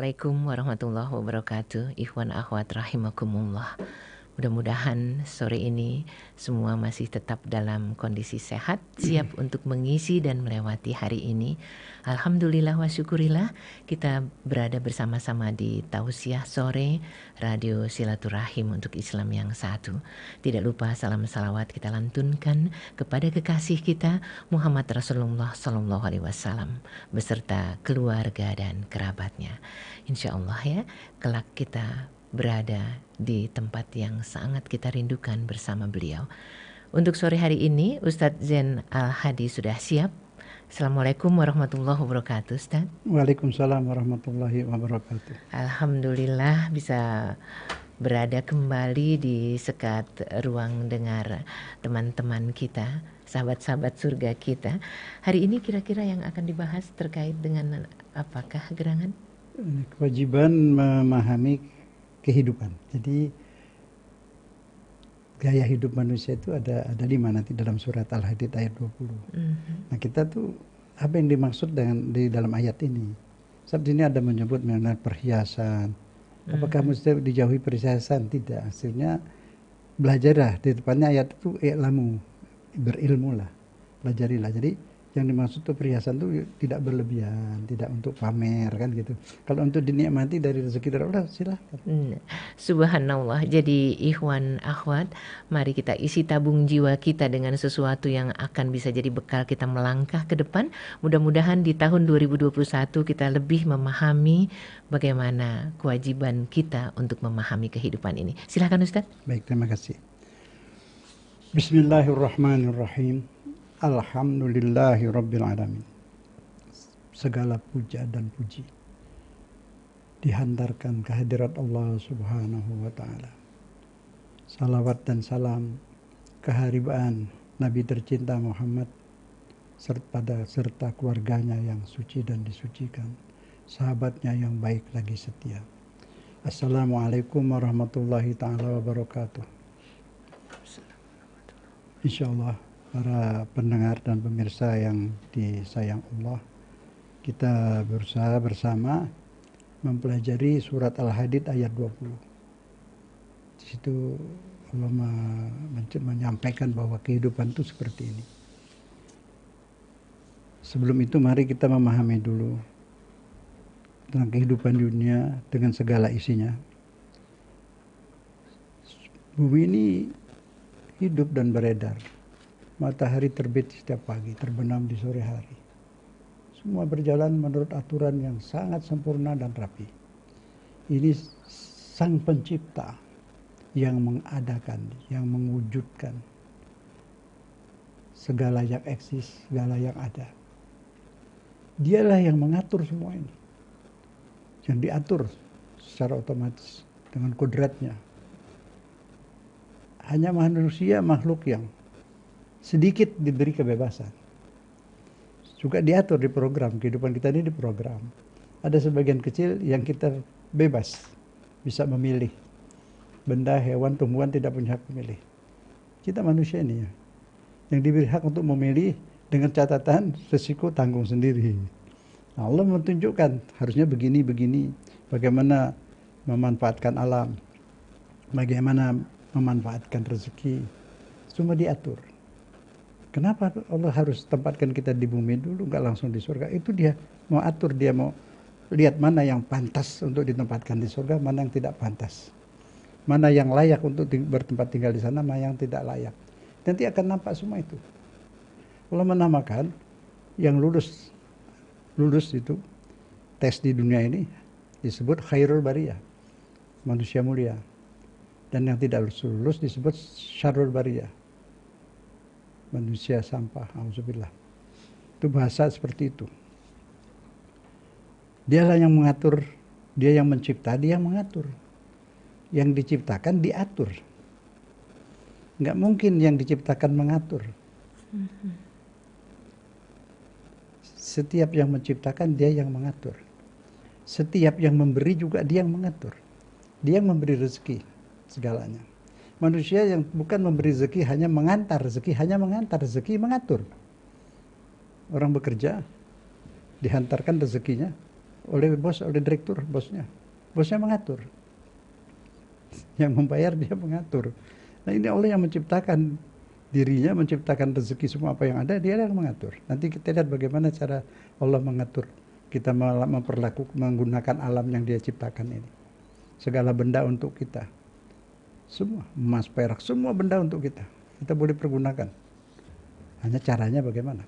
Assalamualaikum warahmatullahi wabarakatuh. Ikhwan akhwat rahimakumullah. Mudah-mudahan sore ini semua masih tetap dalam kondisi sehat, siap untuk mengisi dan melewati hari ini. Alhamdulillah wa syukurillah, kita berada bersama-sama di Tausiah Sore Radio Silaturahim untuk Islam yang satu. Tidak lupa salam salawat kita lantunkan kepada kekasih kita Muhammad Rasulullah Sallallahu Alaihi Wasallam beserta keluarga dan kerabatnya. Insya Allah ya, kelak kita berada di tempat yang sangat kita rindukan bersama beliau. Untuk sore hari ini, Ustadz Zain Al-Hadi sudah siap. Assalamualaikum warahmatullahi wabarakatuh, Ustadz. Waalaikumsalam warahmatullahi wabarakatuh. Alhamdulillah bisa berada kembali di sekat ruang dengar teman-teman kita, sahabat-sahabat surga kita. Hari ini kira-kira yang akan dibahas terkait dengan apakah gerangan? Kewajiban memahami kehidupan. Jadi gaya hidup manusia itu ada 5 nanti dalam surat Al-Hadid ayat 20. Nah, kita tuh apa yang dimaksud dengan di dalam ayat ini? Sebab ini ada menyebut mengenai perhiasan. Apakah mesti dijauhi perhiasan? Tidak. Hasilnya belajarlah di depannya ayat itu i'lamu, berilmulah, pelajarilah. Jadi yang dimaksud itu perhiasan itu tidak berlebihan, tidak untuk pamer kan gitu. Kalau untuk dinikmati dari rezeki dari Allah silahkan. Subhanallah. Jadi ikhwan akhwat, mari kita isi tabung jiwa kita dengan sesuatu yang akan bisa jadi bekal kita melangkah ke depan. Mudah-mudahan di tahun 2021 kita lebih memahami bagaimana kewajiban kita untuk memahami kehidupan ini. Silakan Ustaz. Baik, terima kasih. Bismillahirrahmanirrahim. Alhamdulillahi Rabbil Alamin. Segala puja dan puji dihantarkan kehadirat Allah Subhanahu wa Ta'ala. Salawat dan salam keharibaan Nabi tercinta Muhammad serta keluarganya yang suci dan disucikan, sahabatnya yang baik lagi setia. Assalamualaikum warahmatullahi ta'ala wabarakatuh. Insyaallah para pendengar dan pemirsa yang disayang Allah, kita berusaha bersama mempelajari surat Al-Hadid ayat 20. Di situ Allah menyampaikan bahwa kehidupan itu seperti ini. Sebelum itu mari kita memahami dulu tentang kehidupan dunia dengan segala isinya. Bumi ini hidup dan beredar. Matahari terbit setiap pagi, terbenam di sore hari. Semua berjalan menurut aturan yang sangat sempurna dan rapi. Ini Sang Pencipta yang mengadakan, yang mewujudkan segala yang eksis, segala yang ada. Dialah yang mengatur semua ini. Yang diatur secara otomatis dengan kodratnya. Hanya manusia makhluk yang sedikit diberi kebebasan. Juga diatur di program, kehidupan kita ini diprogram. Ada sebagian kecil yang kita bebas, bisa memilih. Benda, hewan, tumbuhan tidak punya hak memilih. Kita manusia ini ya, yang diberi hak untuk memilih dengan catatan resiko tanggung sendiri. Nah, Allah menunjukkan harusnya begini, bagaimana memanfaatkan alam, bagaimana memanfaatkan rezeki, semua diatur. Kenapa Allah harus tempatkan kita di bumi dulu, nggak langsung di surga? Itu dia mau atur, dia mau lihat mana yang pantas untuk ditempatkan di surga, mana yang tidak pantas. Mana yang layak untuk bertempat tinggal di sana, mana yang tidak layak. Nanti akan nampak semua itu. Allah menamakan yang lulus itu, tes di dunia ini disebut khairul bariyah, manusia mulia. Dan yang tidak lulus disebut syarrul bariyah, manusia sampah, auzubillah. Itu bahasa seperti itu. Dialah yang mengatur, dia yang mencipta, dia yang mengatur. Yang diciptakan diatur. Enggak mungkin yang diciptakan mengatur. Setiap yang menciptakan dia yang mengatur. Setiap yang memberi juga dia yang mengatur. Dia yang memberi rezeki segalanya. Manusia yang bukan memberi rezeki, hanya mengantar rezeki, mengatur. Orang bekerja, dihantarkan rezekinya, oleh bos, oleh direktur, bosnya. Bosnya mengatur. Yang membayar dia mengatur. Nah ini Allah yang menciptakan dirinya, menciptakan rezeki semua apa yang ada, dia yang mengatur. Nanti kita lihat bagaimana cara Allah mengatur. Kita menggunakan alam yang dia ciptakan ini. Segala benda untuk kita. Semua, emas, perak, semua benda untuk kita. Kita boleh pergunakan. Hanya caranya bagaimana.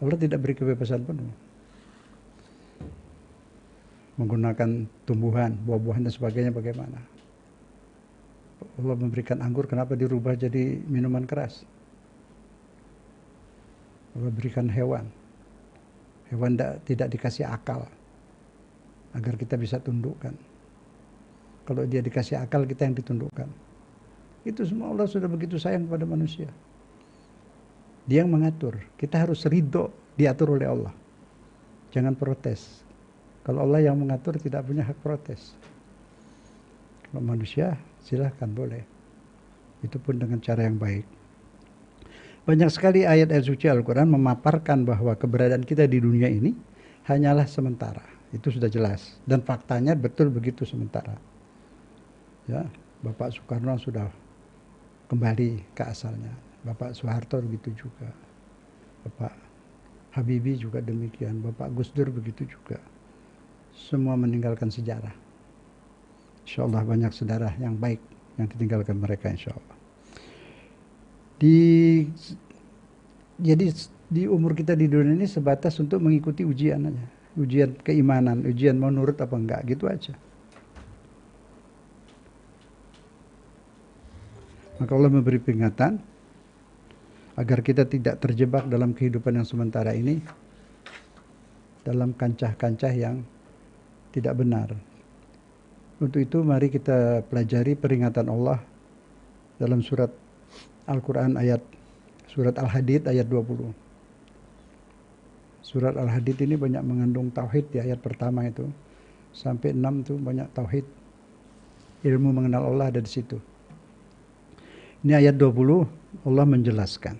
Allah tidak beri kebebasan penuh. Menggunakan tumbuhan, buah-buahan dan sebagainya bagaimana. Allah memberikan anggur, kenapa dirubah jadi minuman keras? Allah berikan hewan. Hewan tidak dikasih akal agar kita bisa tundukkan. Kalau dia dikasih akal, kita yang ditundukkan. Itu semua Allah sudah begitu sayang kepada manusia. Dia yang mengatur. Kita harus ridho diatur oleh Allah. Jangan protes. Kalau Allah yang mengatur tidak punya hak protes. Kalau manusia silahkan boleh. Itu pun dengan cara yang baik. Banyak sekali ayat-ayat suci Al-Quran memaparkan bahwa keberadaan kita di dunia ini hanyalah sementara. Itu sudah jelas. Dan faktanya betul begitu sementara. Ya, Bapak Soekarno sudah kembali ke asalnya. Bapak Soeharto begitu juga. Bapak Habibie juga demikian. Bapak Gus Dur begitu juga. Semua meninggalkan sejarah. Insya Allah banyak saudara yang baik yang ditinggalkan mereka insya Allah. Jadi di umur kita di dunia ini sebatas untuk mengikuti ujian aja. Ujian keimanan, ujian mau nurut apa enggak, gitu aja. Maka Allah memberi peringatan agar kita tidak terjebak dalam kehidupan yang sementara ini, dalam kancah-kancah yang tidak benar. Untuk itu mari kita pelajari peringatan Allah dalam surat Al-Quran surat Al-Hadid ayat 20. Surat Al-Hadid ini banyak mengandung tauhid di ayat pertama itu. Sampai 6 itu banyak tauhid. Ilmu mengenal Allah ada di situ. Ini ayat 20 Allah menjelaskan.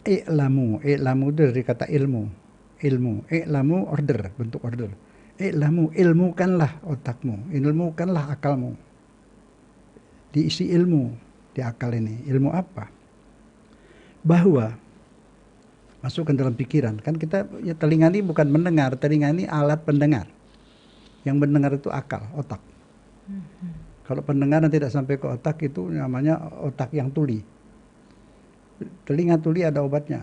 I'lamu itu dari kata ilmu. I'lamu order, bentuk order. Ilmukanlah otakmu, ilmukanlah akalmu. Diisi ilmu di akal ini. Ilmu apa? Bahwa masukkan dalam pikiran. Kan kita ya, telinga ini bukan mendengar, telinga ini alat pendengar. Yang mendengar itu akal, otak. Kalau pendengaran tidak sampai ke otak itu namanya otak yang tuli. Telinga tuli ada obatnya,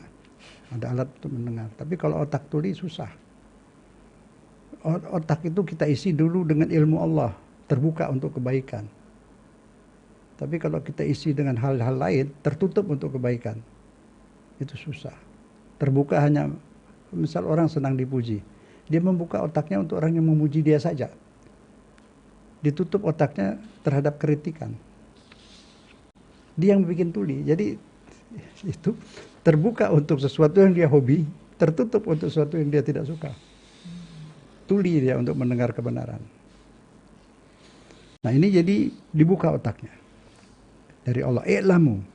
ada alat untuk mendengar. Tapi kalau otak tuli susah. Otak itu kita isi dulu dengan ilmu Allah, terbuka untuk kebaikan. Tapi kalau kita isi dengan hal-hal lain, tertutup untuk kebaikan. Itu susah. Terbuka hanya, misal orang senang dipuji. Dia membuka otaknya untuk orang yang memuji dia saja. Ditutup otaknya terhadap kritikan. Dia yang bikin tuli. Jadi itu terbuka untuk sesuatu yang dia hobi, tertutup untuk sesuatu yang dia tidak suka. Tuli dia untuk mendengar kebenaran. Nah ini jadi dibuka otaknya. Dari Allah, i'lamu,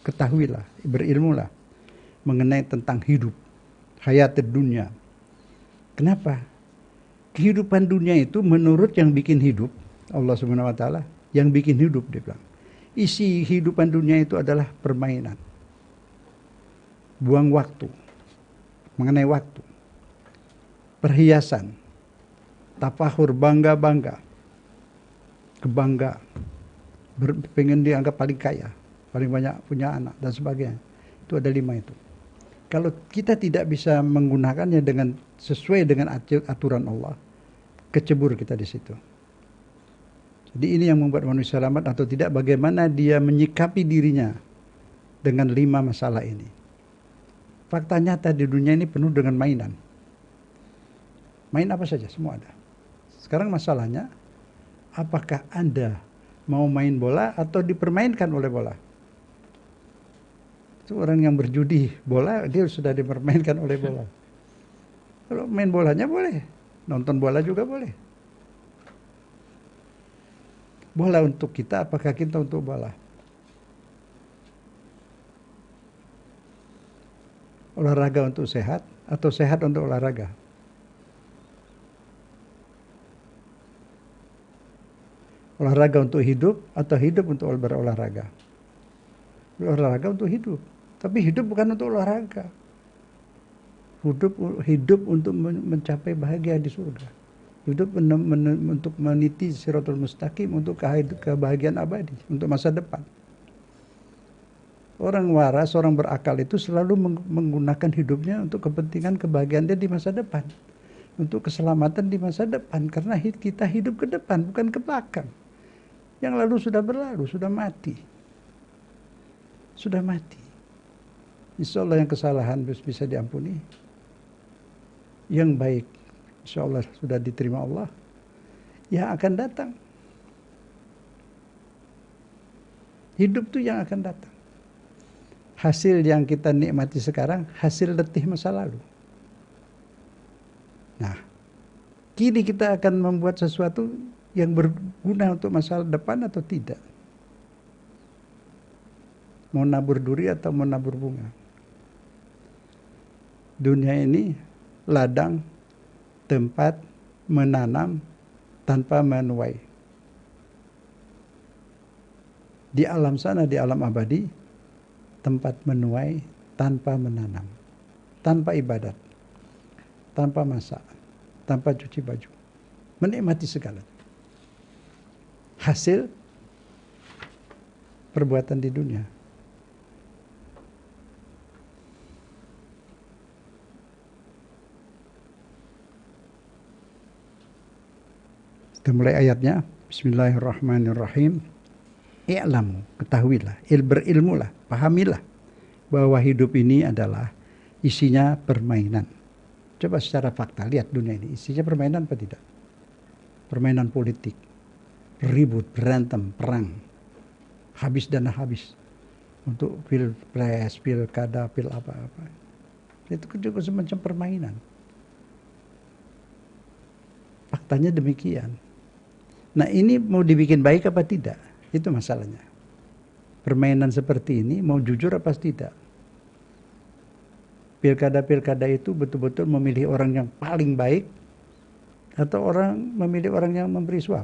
ketahuilah, berilmulah mengenai tentang hidup, hayat dunia. Kenapa? Kehidupan dunia itu menurut yang bikin hidup, Allah Subhanahu wa taala, yang bikin hidup dia bilang. Isi kehidupan dunia itu adalah permainan. Buang waktu. Mengenai waktu. Perhiasan. Tafahur, bangga-bangga. Kebanggaan. Pengen dianggap paling kaya, paling banyak punya anak dan sebagainya. Itu ada 5 itu. Kalau kita tidak bisa menggunakannya dengan sesuai dengan aturan Allah, kecebur kita di situ. Jadi ini yang membuat manusia selamat atau tidak, bagaimana dia menyikapi dirinya dengan 5 masalah ini. Fakta nyata di dunia ini penuh dengan mainan. Main apa saja, semua ada. Sekarang masalahnya, apakah Anda mau main bola atau dipermainkan oleh bola? Itu orang yang berjudi bola, dia sudah dipermainkan oleh bola. Kalau main bolanya boleh, nonton bola juga boleh. Bola untuk kita, apakah kita untuk bola? Olahraga untuk sehat atau sehat untuk olahraga? Olahraga untuk hidup atau hidup untuk berolahraga? Olahraga untuk hidup. Tapi hidup bukan untuk olahraga. Hidup untuk mencapai bahagia di surga. Hidup untuk meniti siratul mustaqim, untuk kebahagiaan abadi, untuk masa depan. Orang waras, orang berakal itu selalu menggunakan hidupnya untuk kepentingan kebahagiaan dia di masa depan. Untuk keselamatan di masa depan. Karena kita hidup ke depan, bukan ke belakang. Yang lalu sudah berlalu, sudah mati. Sudah mati. Insya Allah yang kesalahan bisa diampuni. Yang baik, insya Allah sudah diterima Allah. Yang akan datang. Hidup itu yang akan datang. Hasil yang kita nikmati sekarang, hasil letih masa lalu. Nah, kini kita akan membuat sesuatu yang berguna untuk masa depan atau tidak. Mau nabur duri atau mau nabur bunga. Dunia ini ladang, tempat menanam tanpa menuai. Di alam sana, di alam abadi, tempat menuai tanpa menanam, tanpa ibadat, tanpa masak, tanpa cuci baju. Menikmati segala. Hasil perbuatan di dunia. Kita mulai ayatnya. Bismillahirrahmanirrahim. I'lamu, ketahuilah, berilmulah, pahamilah bahwa hidup ini adalah isinya permainan. Coba secara fakta lihat dunia ini, isinya permainan apa tidak? Permainan politik, ribut, berantem, perang, habis dana habis untuk pilpres, pilkada, pil apa-apa. Itu juga semacam permainan. Faktanya demikian. Nah, ini mau dibikin baik apa tidak? Itu masalahnya. Permainan seperti ini mau jujur apa tidak? Pilkada-pilkada itu betul-betul memilih orang yang paling baik atau memilih orang yang memberi suap.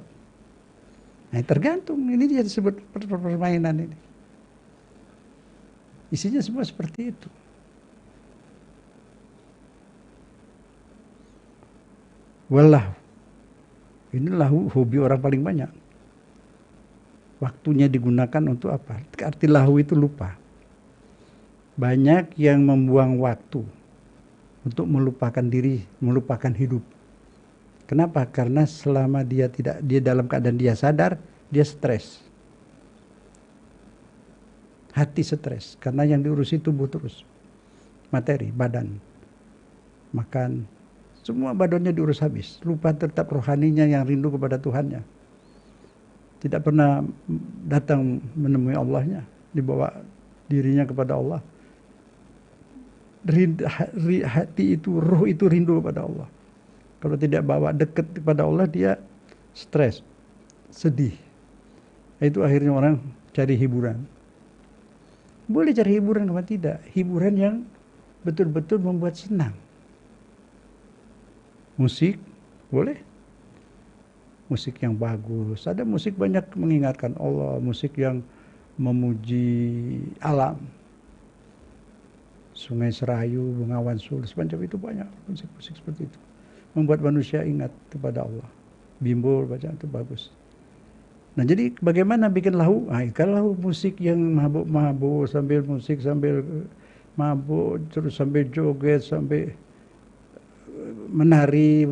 Nah, tergantung. Ini dia disebut permainan ini. Isinya semua seperti itu. Wallahu. Inilah hobi orang paling banyak. Waktunya digunakan untuk apa? Arti lahu itu lupa. Banyak yang membuang waktu untuk melupakan diri, melupakan hidup. Kenapa? Karena selama dia dalam keadaan dia sadar, dia stres. Hati stres karena yang diurusi tubuh terus. Materi, badan. Makan, semua badannya diurus habis. Lupa tetap rohaninya yang rindu kepada Tuhannya. Tidak pernah datang menemui Allahnya. Dibawa dirinya kepada Allah. Hati itu, ruh itu rindu kepada Allah. Kalau tidak bawa dekat kepada Allah, dia stres, sedih. Itu akhirnya orang cari hiburan. Boleh cari hiburan apa tidak? Hiburan yang betul-betul membuat senang. Musik, boleh. Musik yang bagus. Ada musik banyak mengingatkan Allah. Musik yang memuji alam. Sungai Serayu, Bengawan Solo, semacam itu banyak musik-musik seperti itu. Membuat manusia ingat kepada Allah. Bimbul, bacaan itu bagus. Nah, jadi bagaimana bikin lahu? Kalau musik yang mabuk-mabuk, sambil musik, sambil mabuk, terus sambil joget, sambil menari,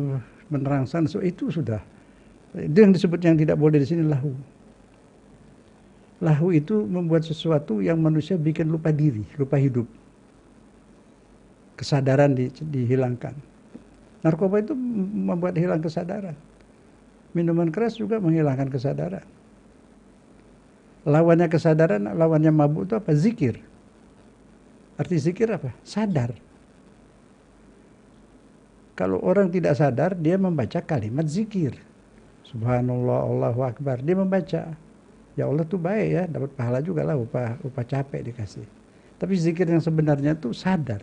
menerangsang, itu sudah. Itu yang disebut yang tidak boleh di sini lahu. Lahu itu membuat sesuatu yang manusia bikin lupa diri, lupa hidup. Kesadaran dihilangkan. Narkoba itu membuat hilang kesadaran. Minuman keras juga menghilangkan kesadaran. Lawannya kesadaran, lawannya mabuk itu apa? Zikir. Arti zikir apa? Sadar. Kalau orang tidak sadar, dia membaca kalimat zikir. Subhanallah, Allahu Akbar. Dia membaca. Ya Allah tuh baik ya, dapat pahala juga lah, upah capek dikasih. Tapi zikir yang sebenarnya tuh sadar.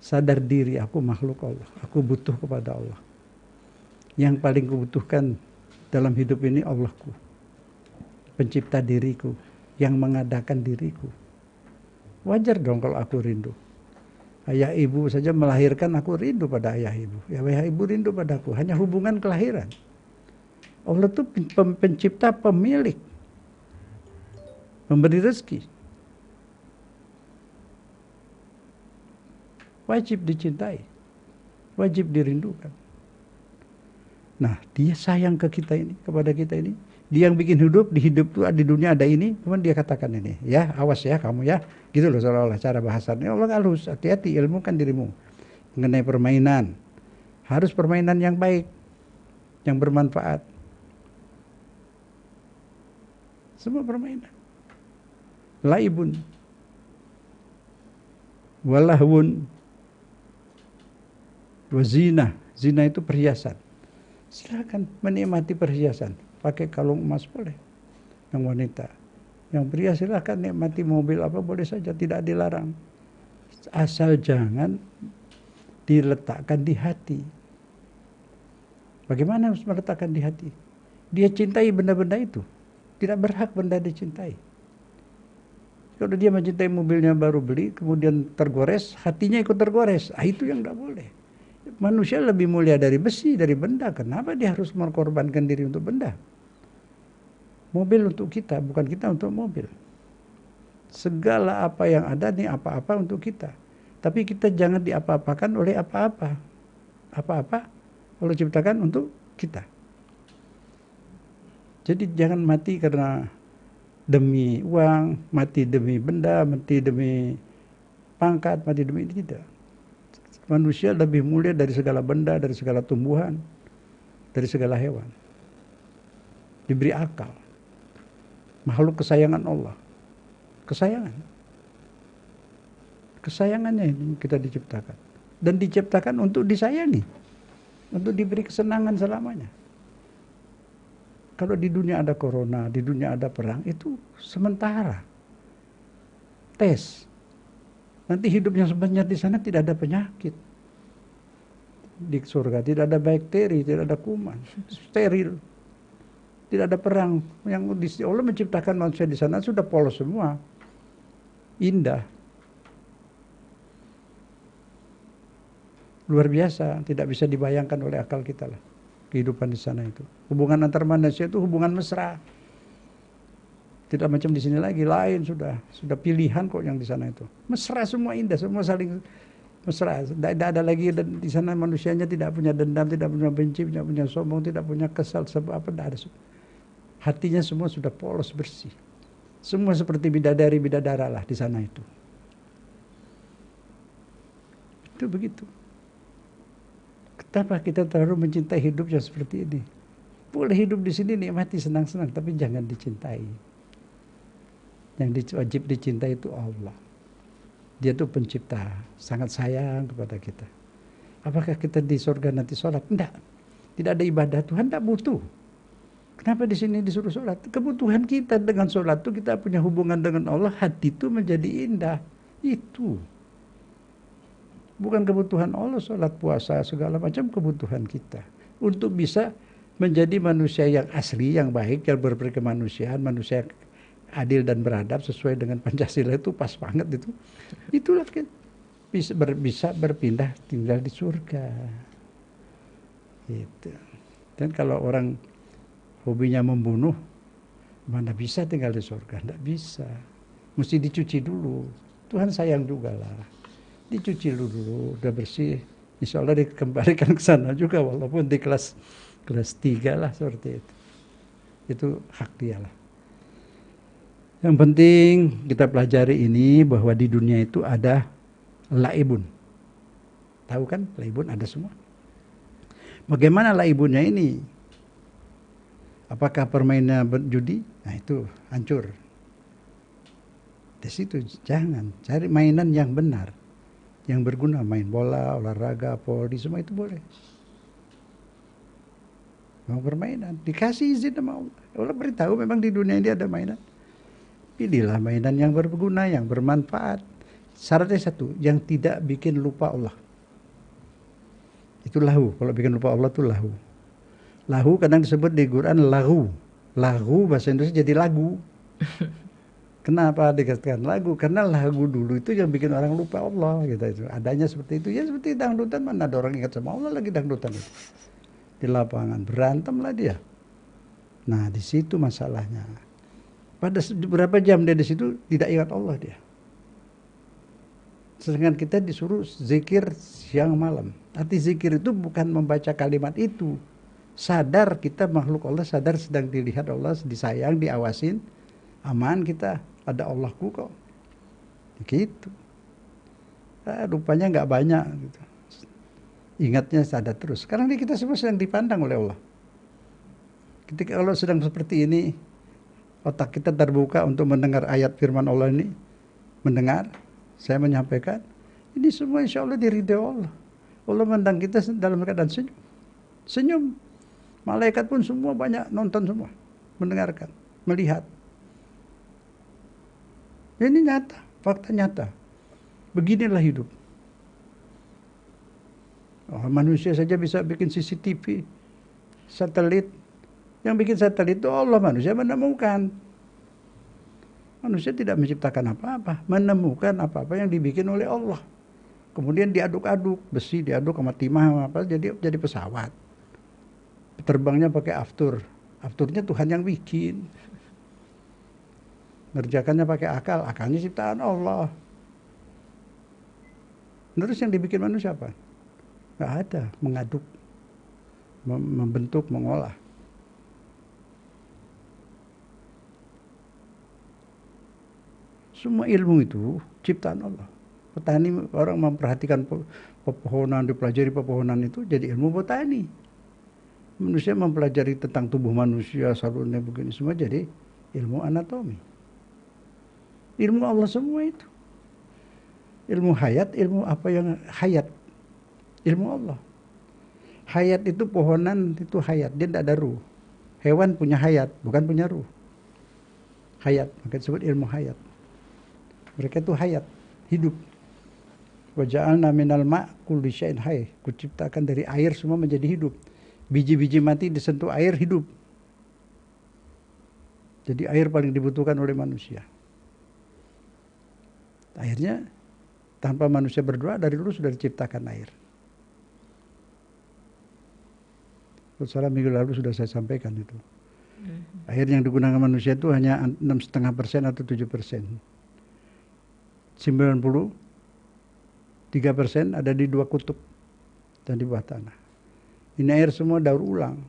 Sadar diri, aku makhluk Allah. Aku butuh kepada Allah. Yang paling kubutuhkan dalam hidup ini Allahku. pencipta diriku, yang mengadakan diriku. Wajar dong kalau aku rindu. Ayah ibu saja melahirkan, aku rindu pada ayah ibu. Ya, ayah ibu rindu padaku. Hanya hubungan kelahiran. Allah itu pencipta, pemilik, memberi rezeki. Wajib dicintai, wajib dirindukan. Nah, dia sayang ke kita ini, kepada kita ini. Dia yang bikin hidup, di hidup tuh di dunia ada ini, kemudian dia katakan ini, ya awas ya kamu ya, gitu loh seolah-olah cara bahasanya. Allah halus, hati-hati, ilmukan dirimu mengenai permainan. Harus permainan yang baik, yang bermanfaat. Semua permainan. Laibun, walahwun, wazina. Zina itu perhiasan. Silakan menikmati perhiasan. Pakai kalung emas boleh, yang wanita. Yang pria silakan nikmati mobil apa boleh saja, tidak dilarang. Asal jangan diletakkan di hati. Bagaimana harus meletakkan di hati? Dia cintai benda-benda itu. Tidak berhak benda dicintai. Kalau dia mencintai mobilnya baru beli, kemudian tergores, hatinya ikut tergores. Itu yang tidak boleh. Manusia lebih mulia dari besi, dari benda. Kenapa dia harus mengorbankan diri untuk benda? Mobil untuk kita, bukan kita untuk mobil. Segala apa yang ada nih apa-apa untuk kita. Tapi kita jangan diapa-apakan oleh apa-apa. Apa-apa Allah ciptakan untuk kita. Jadi jangan mati karena demi uang, mati demi benda, mati demi pangkat, mati demi ini, tidak. Manusia lebih mulia dari segala benda, dari segala tumbuhan, dari segala hewan. Diberi akal. Makhluk kesayangan Allah. Kesayangan. Kesayangannya ini kita diciptakan. Dan diciptakan untuk disayangi. Untuk diberi kesenangan selamanya. Kalau di dunia ada corona, di dunia ada perang, itu sementara. Tes. Nanti hidupnya sebenarnya di sana tidak ada penyakit. Di surga tidak ada bakteri, tidak ada kuman. Steril. Tidak ada perang. Yang Allah menciptakan manusia di sana sudah polos semua. Indah. Luar biasa, tidak bisa dibayangkan oleh akal kita lah. Kehidupan di sana itu. Hubungan antar manusia itu hubungan mesra. Tidak macam di sini lagi, lain sudah pilihan kok yang di sana itu. Mesra semua, indah, semua saling mesra. Tidak ada lagi di sana manusianya tidak punya dendam, tidak punya benci, tidak punya sombong, tidak punya kesal, sebab apa tidak ada. Hatinya semua sudah polos bersih. Semua seperti bidadari bidadara lah di sana itu. Itu begitu. Kenapa kita terlalu mencintai hidup yang seperti ini? Boleh hidup di sini nikmati senang-senang, tapi jangan dicintai. Yang wajib dicintai itu Allah. Dia itu pencipta, sangat sayang kepada kita. Apakah kita di surga nanti sholat? Tidak. Tidak ada ibadah, Tuhan tidak butuh. Kenapa di sini disuruh sholat? Kebutuhan kita dengan sholat itu kita punya hubungan dengan Allah, hati itu menjadi indah. Itu. Bukan kebutuhan Allah, sholat, puasa, segala macam kebutuhan kita. Untuk bisa menjadi manusia yang asli, yang baik, yang berkemanusiaan, manusia adil dan beradab sesuai dengan Pancasila itu pas banget itu. Itulah kan bisa berpindah tinggal di surga. Gitu. Dan kalau orang hobinya membunuh, mana bisa tinggal di surga? Tidak bisa. Mesti dicuci dulu. Tuhan sayang juga lah. Dicuci dulu, udah bersih. Insya Allah dikembalikan ke sana juga, walaupun di kelas 3 lah seperti itu. Itu hak dia lah. Yang penting kita pelajari ini bahwa di dunia itu ada laibun. Tahu kan laibun ada semua. Bagaimana laibunnya ini? Apakah permainan judi? Nah itu hancur. Di situ jangan cari mainan yang benar, yang berguna, main bola, olahraga, poli, semua itu boleh. Mau permainan, dikasih izin sama Allah. Allah beritahu memang di dunia ini ada mainan. Pilihlah mainan yang berguna, yang bermanfaat. Syaratnya satu, yang tidak bikin lupa Allah. Itu lahu. Kalau bikin lupa Allah itu lahu. Lahu kadang disebut di Quran lahu. Lagu bahasa Indonesia jadi lagu. Kenapa dikatakan lagu? Karena lagu dulu itu yang bikin orang lupa Allah gitu itu. Adanya seperti itu. Ya seperti dangdutan, mana ada orang ingat sama Allah lagi dangdutan itu. Di lapangan berantem lah dia. Nah, di situ masalahnya. Pada beberapa jam dia di situ tidak ingat Allah dia. Sedangkan kita disuruh zikir siang malam. Arti zikir itu bukan membaca kalimat itu. Sadar kita makhluk Allah, sadar sedang dilihat Allah, disayang, diawasin. Aman kita, ada Allahku kok. Gitu. Rupanya nggak banyak gitu. Ingatnya sadar terus. Sekarang ini kita semua sedang dipandang oleh Allah. Ketika kalau sedang seperti ini, otak kita terbuka untuk mendengar ayat firman Allah ini, mendengar, saya menyampaikan, ini semua insya Allah diridhoi Allah. Allah memandang kita dalam keadaan senyum. Senyum. Malaikat pun semua banyak nonton semua. Mendengarkan, melihat. Ini nyata, fakta nyata. Beginilah hidup. Oh, manusia saja bisa bikin CCTV, satelit. Yang bikin satelit itu Allah, manusia menemukan. Manusia tidak menciptakan apa-apa, menemukan apa-apa yang dibikin oleh Allah. Kemudian diaduk-aduk, besi diaduk sama timah apa jadi pesawat. Terbangnya pakai aftur. Afturnya Tuhan yang bikin. Ngerjakannya pakai akal, akalnya ciptaan Allah. Terus yang dibikin manusia apa? Nggak ada, mengaduk, membentuk, mengolah. Semua ilmu itu ciptaan Allah. Petani, orang memperhatikan pepohonan, dipelajari pepohonan itu jadi ilmu botani. Manusia mempelajari tentang tubuh manusia, salurnya begini semua jadi ilmu anatomi. Ilmu Allah semua itu. Ilmu hayat, ilmu apa yang hayat. Ilmu Allah. Hayat itu pohonan, itu hayat, dia tidak ada ruh. Hewan punya hayat, bukan punya ruh. Hayat, maka disebut ilmu hayat. Mereka itu hayat, hidup. Wa ja'alna minal ma' kulli syai'in hayy. Kuciptakan dari air semua menjadi hidup. Biji-biji mati disentuh air hidup. Jadi air paling dibutuhkan oleh manusia. Akhirnya tanpa manusia berdoa dari dulu sudah diciptakan air. Salah minggu lalu sudah saya sampaikan itu. Air yang digunakan manusia itu hanya 6,5% atau 7%. 93% ada di 2 kutub dan di bawah tanah. Ini air semua daur ulang.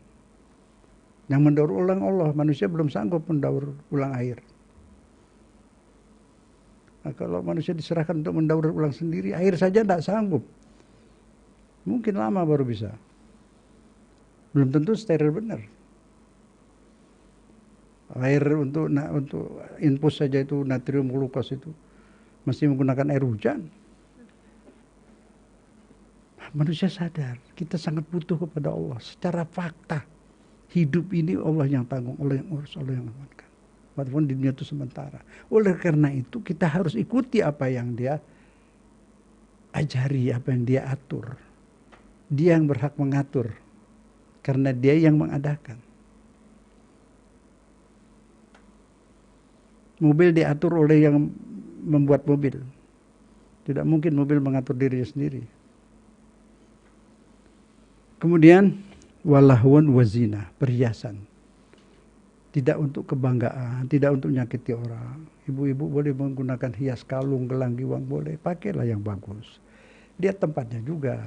Yang mendaur ulang Allah, manusia belum sanggup mendaur ulang air. Nah, kalau manusia diserahkan untuk mendaur ulang sendiri, air saja tidak sanggup. Mungkin lama baru bisa. Belum tentu steril benar. Air untuk infus saja itu natrium glukos itu masih menggunakan air hujan. Manusia sadar kita sangat butuh kepada Allah. Secara fakta hidup ini Allah yang tanggung, Allah yang urus, Allah yang amankan. Walaupun di dunia itu sementara. Oleh karena itu kita harus ikuti apa yang dia ajari, apa yang dia atur. Dia yang berhak mengatur. Karena dia yang mengadakan. Mobil diatur oleh yang membuat mobil. Tidak mungkin mobil mengatur dirinya sendiri. Kemudian walahwan wazina, perhiasan. Tidak untuk kebanggaan, tidak untuk menyakiti orang. Ibu-ibu boleh menggunakan hias kalung, gelang, giwang, boleh. Pakailah yang bagus. Lihat tempatnya juga.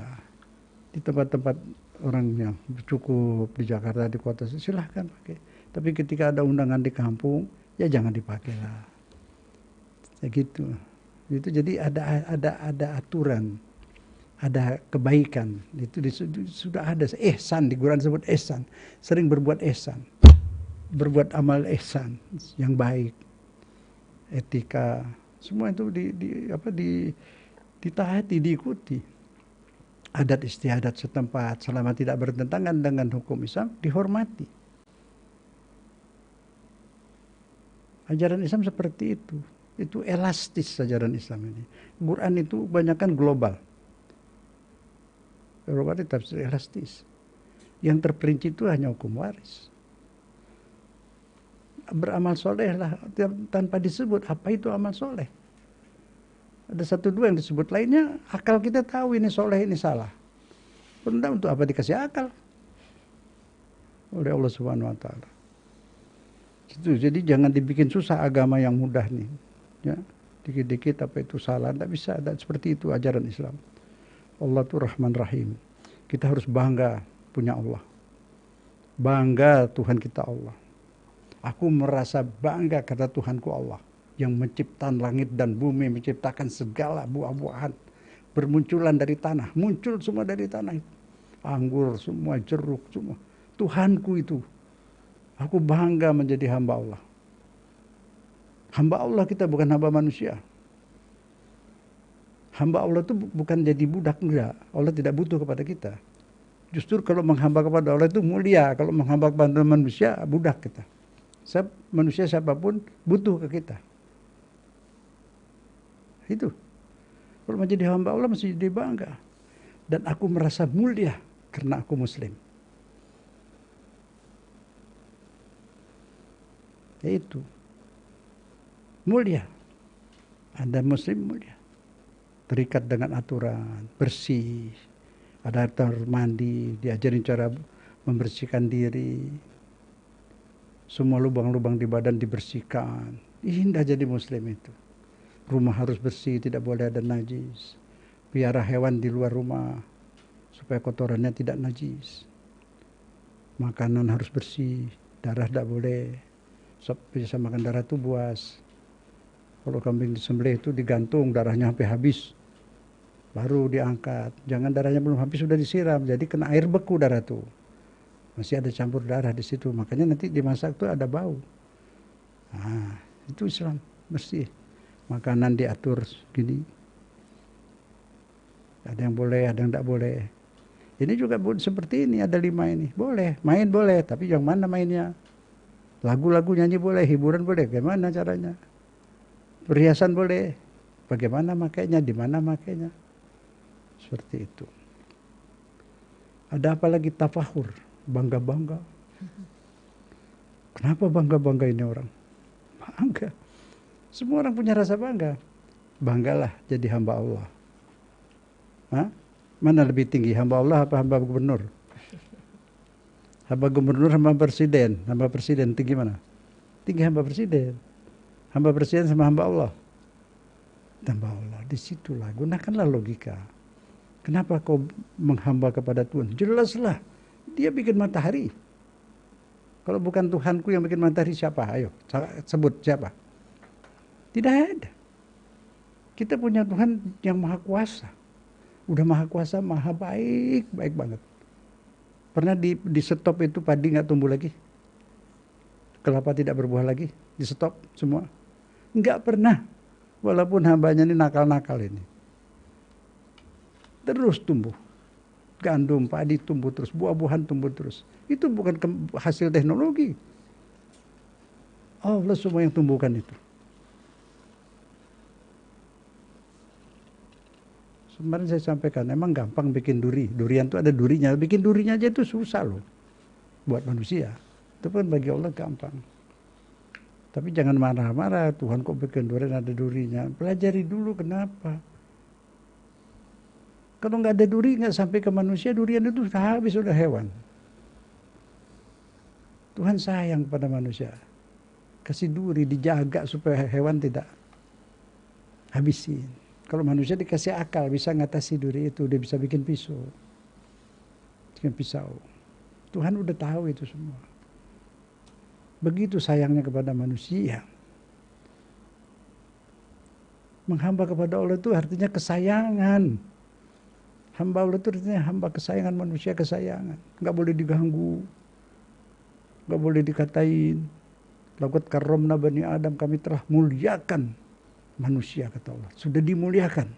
Di tempat-tempat orang yang cukup di Jakarta, di kota, silahkan pakai. Tapi ketika ada undangan di kampung, ya jangan dipakailah. Ya gitu. Itu jadi ada aturan, ada kebaikan. Itu sudah ada ihsan, di Quran disebut ihsan. Sering berbuat ihsan. Berbuat amal ihsan yang baik. Etika, semua itu ditaati, diikuti. Adat istiadat setempat selama tidak bertentangan dengan hukum Islam dihormati. Ajaran Islam seperti itu. Itu elastis ajaran Islam ini. Quran itu kebanyakan global. Global itu tafsir elastis. Yang terperinci itu hanya hukum waris. beramal soleh lah tanpa disebut apa itu amal soleh. Ada 1-2 yang disebut, lainnya akal kita tahu ini soleh ini salah. Benda untuk apa dikasih akal oleh Allah Subhanahu Wa Taala. Jadi jangan dibikin susah agama yang mudah nih. Ya, dikit-dikit apa itu salah, tidak bisa. Tidak seperti itu ajaran Islam. Allah tuh Rahman Rahim. Kita harus bangga punya Allah. Bangga Tuhan kita Allah. Aku merasa bangga karena Tuhanku Allah yang menciptakan langit dan bumi, menciptakan segala buah-buahan bermunculan dari tanah, muncul semua dari tanah itu. Anggur semua, jeruk semua. Tuhanku itu. Aku bangga menjadi hamba Allah. Hamba Allah kita, bukan hamba manusia. Hamba Allah itu bukan jadi budak, enggak. Allah tidak butuh kepada kita. Justru kalau menghamba kepada Allah itu mulia. Kalau menghamba kepada manusia, budak kita. Manusia siapapun butuh ke kita. Itu. Kalau menjadi hamba Allah mesti jadi bangga. Dan aku merasa mulia karena aku Muslim. Yaitu mulia. Anda Muslim mulia. Terikat dengan aturan, bersih. Ada kamar mandi, diajarin cara membersihkan diri. Semua lubang-lubang di badan dibersihkan. Indah jadi Muslim itu. Rumah harus bersih, tidak boleh ada najis. Piara hewan di luar rumah supaya kotorannya tidak najis. Makanan harus bersih, darah tidak boleh. Bisa makan darah itu buas. Kalau kambing disembelih itu digantung, darahnya sampai habis. Baru diangkat. Jangan darahnya belum habis sudah disiram, jadi kena air beku darah itu. Masih ada campur darah di situ, makanya nanti dimasak itu ada bau. Nah, itu Islam bersih. Makanan diatur gini. Ada yang boleh, ada yang tidak boleh. Ini juga seperti ini, ada 5 ini. Boleh, main boleh, tapi yang mana mainnya? Lagu-lagu nyanyi boleh, hiburan boleh, bagaimana caranya? Perhiasan boleh, bagaimana makainya, di mana makainya? Seperti itu. Ada apa lagi? Tafahur, bangga-bangga. Kenapa bangga-bangga ini orang? Bangga. Semua orang punya rasa bangga. Banggalah jadi hamba Allah. Hah? Mana lebih tinggi, hamba Allah apa hamba gubernur? Hamba gubernur, hamba presiden. Hamba presiden tinggi mana? Tinggi hamba presiden. Hamba presiden sama hamba Allah. Hamba Allah. Disitulah, gunakanlah logika. Kenapa kau menghamba kepada Tuhan? Jelaslah, dia bikin matahari. Kalau bukan Tuhanku yang bikin matahari, siapa? Ayo, sebut siapa? Tidak ada. Kita punya Tuhan yang maha kuasa. Udah maha kuasa, maha baik, baik banget. Pernah di stop itu padi nggak tumbuh lagi? Kelapa tidak berbuah lagi? Di stop semua? Nggak pernah. Walaupun hambanya ini nakal-nakal ini. Terus tumbuh. Gandum, padi tumbuh terus, buah-buahan tumbuh terus. Itu bukan hasil teknologi. Allah semua yang tumbuhkan itu. Kemarin saya sampaikan, emang gampang bikin duri. Durian itu ada durinya. Bikin durinya aja itu susah loh. Buat manusia. Itu pun bagi Allah gampang. Tapi jangan marah-marah. Tuhan kok bikin durian ada durinya. Pelajari dulu kenapa. Kalau nggak ada duri, nggak sampai ke manusia, durian itu sudah habis, sudah hewan. Tuhan sayang pada manusia. Kasih duri, dijaga supaya hewan tidak habisin. Kalau manusia dikasih akal, bisa ngatasi duri itu, dia bisa bikin pisau. Bikin pisau. Tuhan udah tahu itu semua. Begitu sayangnya kepada manusia. Menghamba kepada Allah itu artinya kesayangan. Hamba Allah itu artinya hamba kesayangan, manusia kesayangan. Nggak boleh diganggu. Nggak boleh dikatain. Laqad karramna bani Adam, kami telah muliakan manusia, kata Allah. Sudah dimuliakan.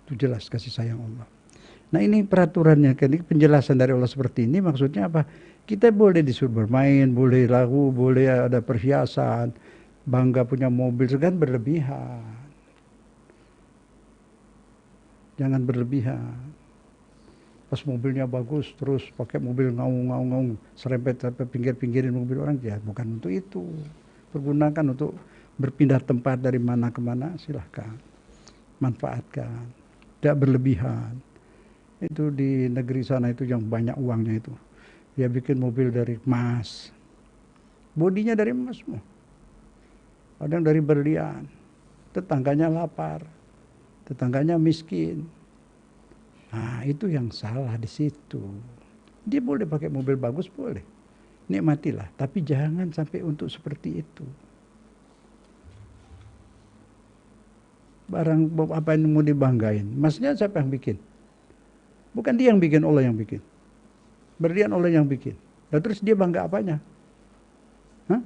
Itu jelas kasih sayang Allah. Nah ini peraturannya, ini penjelasan dari Allah seperti ini, maksudnya apa? Kita boleh disuruh bermain, boleh lagu, boleh ada perhiasan, bangga punya mobil, kan berlebihan. Jangan berlebihan. pas mobilnya bagus, terus pakai mobil ngaung-ngaung, serempet sampai pinggir-pinggirin mobil orang, ya bukan untuk itu. Pergunakan untuk berpindah tempat dari mana ke mana, silahkan. Manfaatkan. Tidak berlebihan. Itu di negeri sana itu yang banyak uangnya itu. Dia bikin mobil dari emas. Bodinya dari emas semua. Ada yang dari berlian. Tetangganya lapar. Tetangganya miskin. Nah, itu yang salah di situ. Dia boleh pakai mobil bagus, boleh. Nikmatilah, tapi jangan sampai untuk seperti itu. Barang apa yang mau dibanggain? Masnya siapa yang bikin? Bukan dia yang bikin, Allah yang bikin. Berlian Allah yang bikin. Dan terus dia bangga apanya? Hah?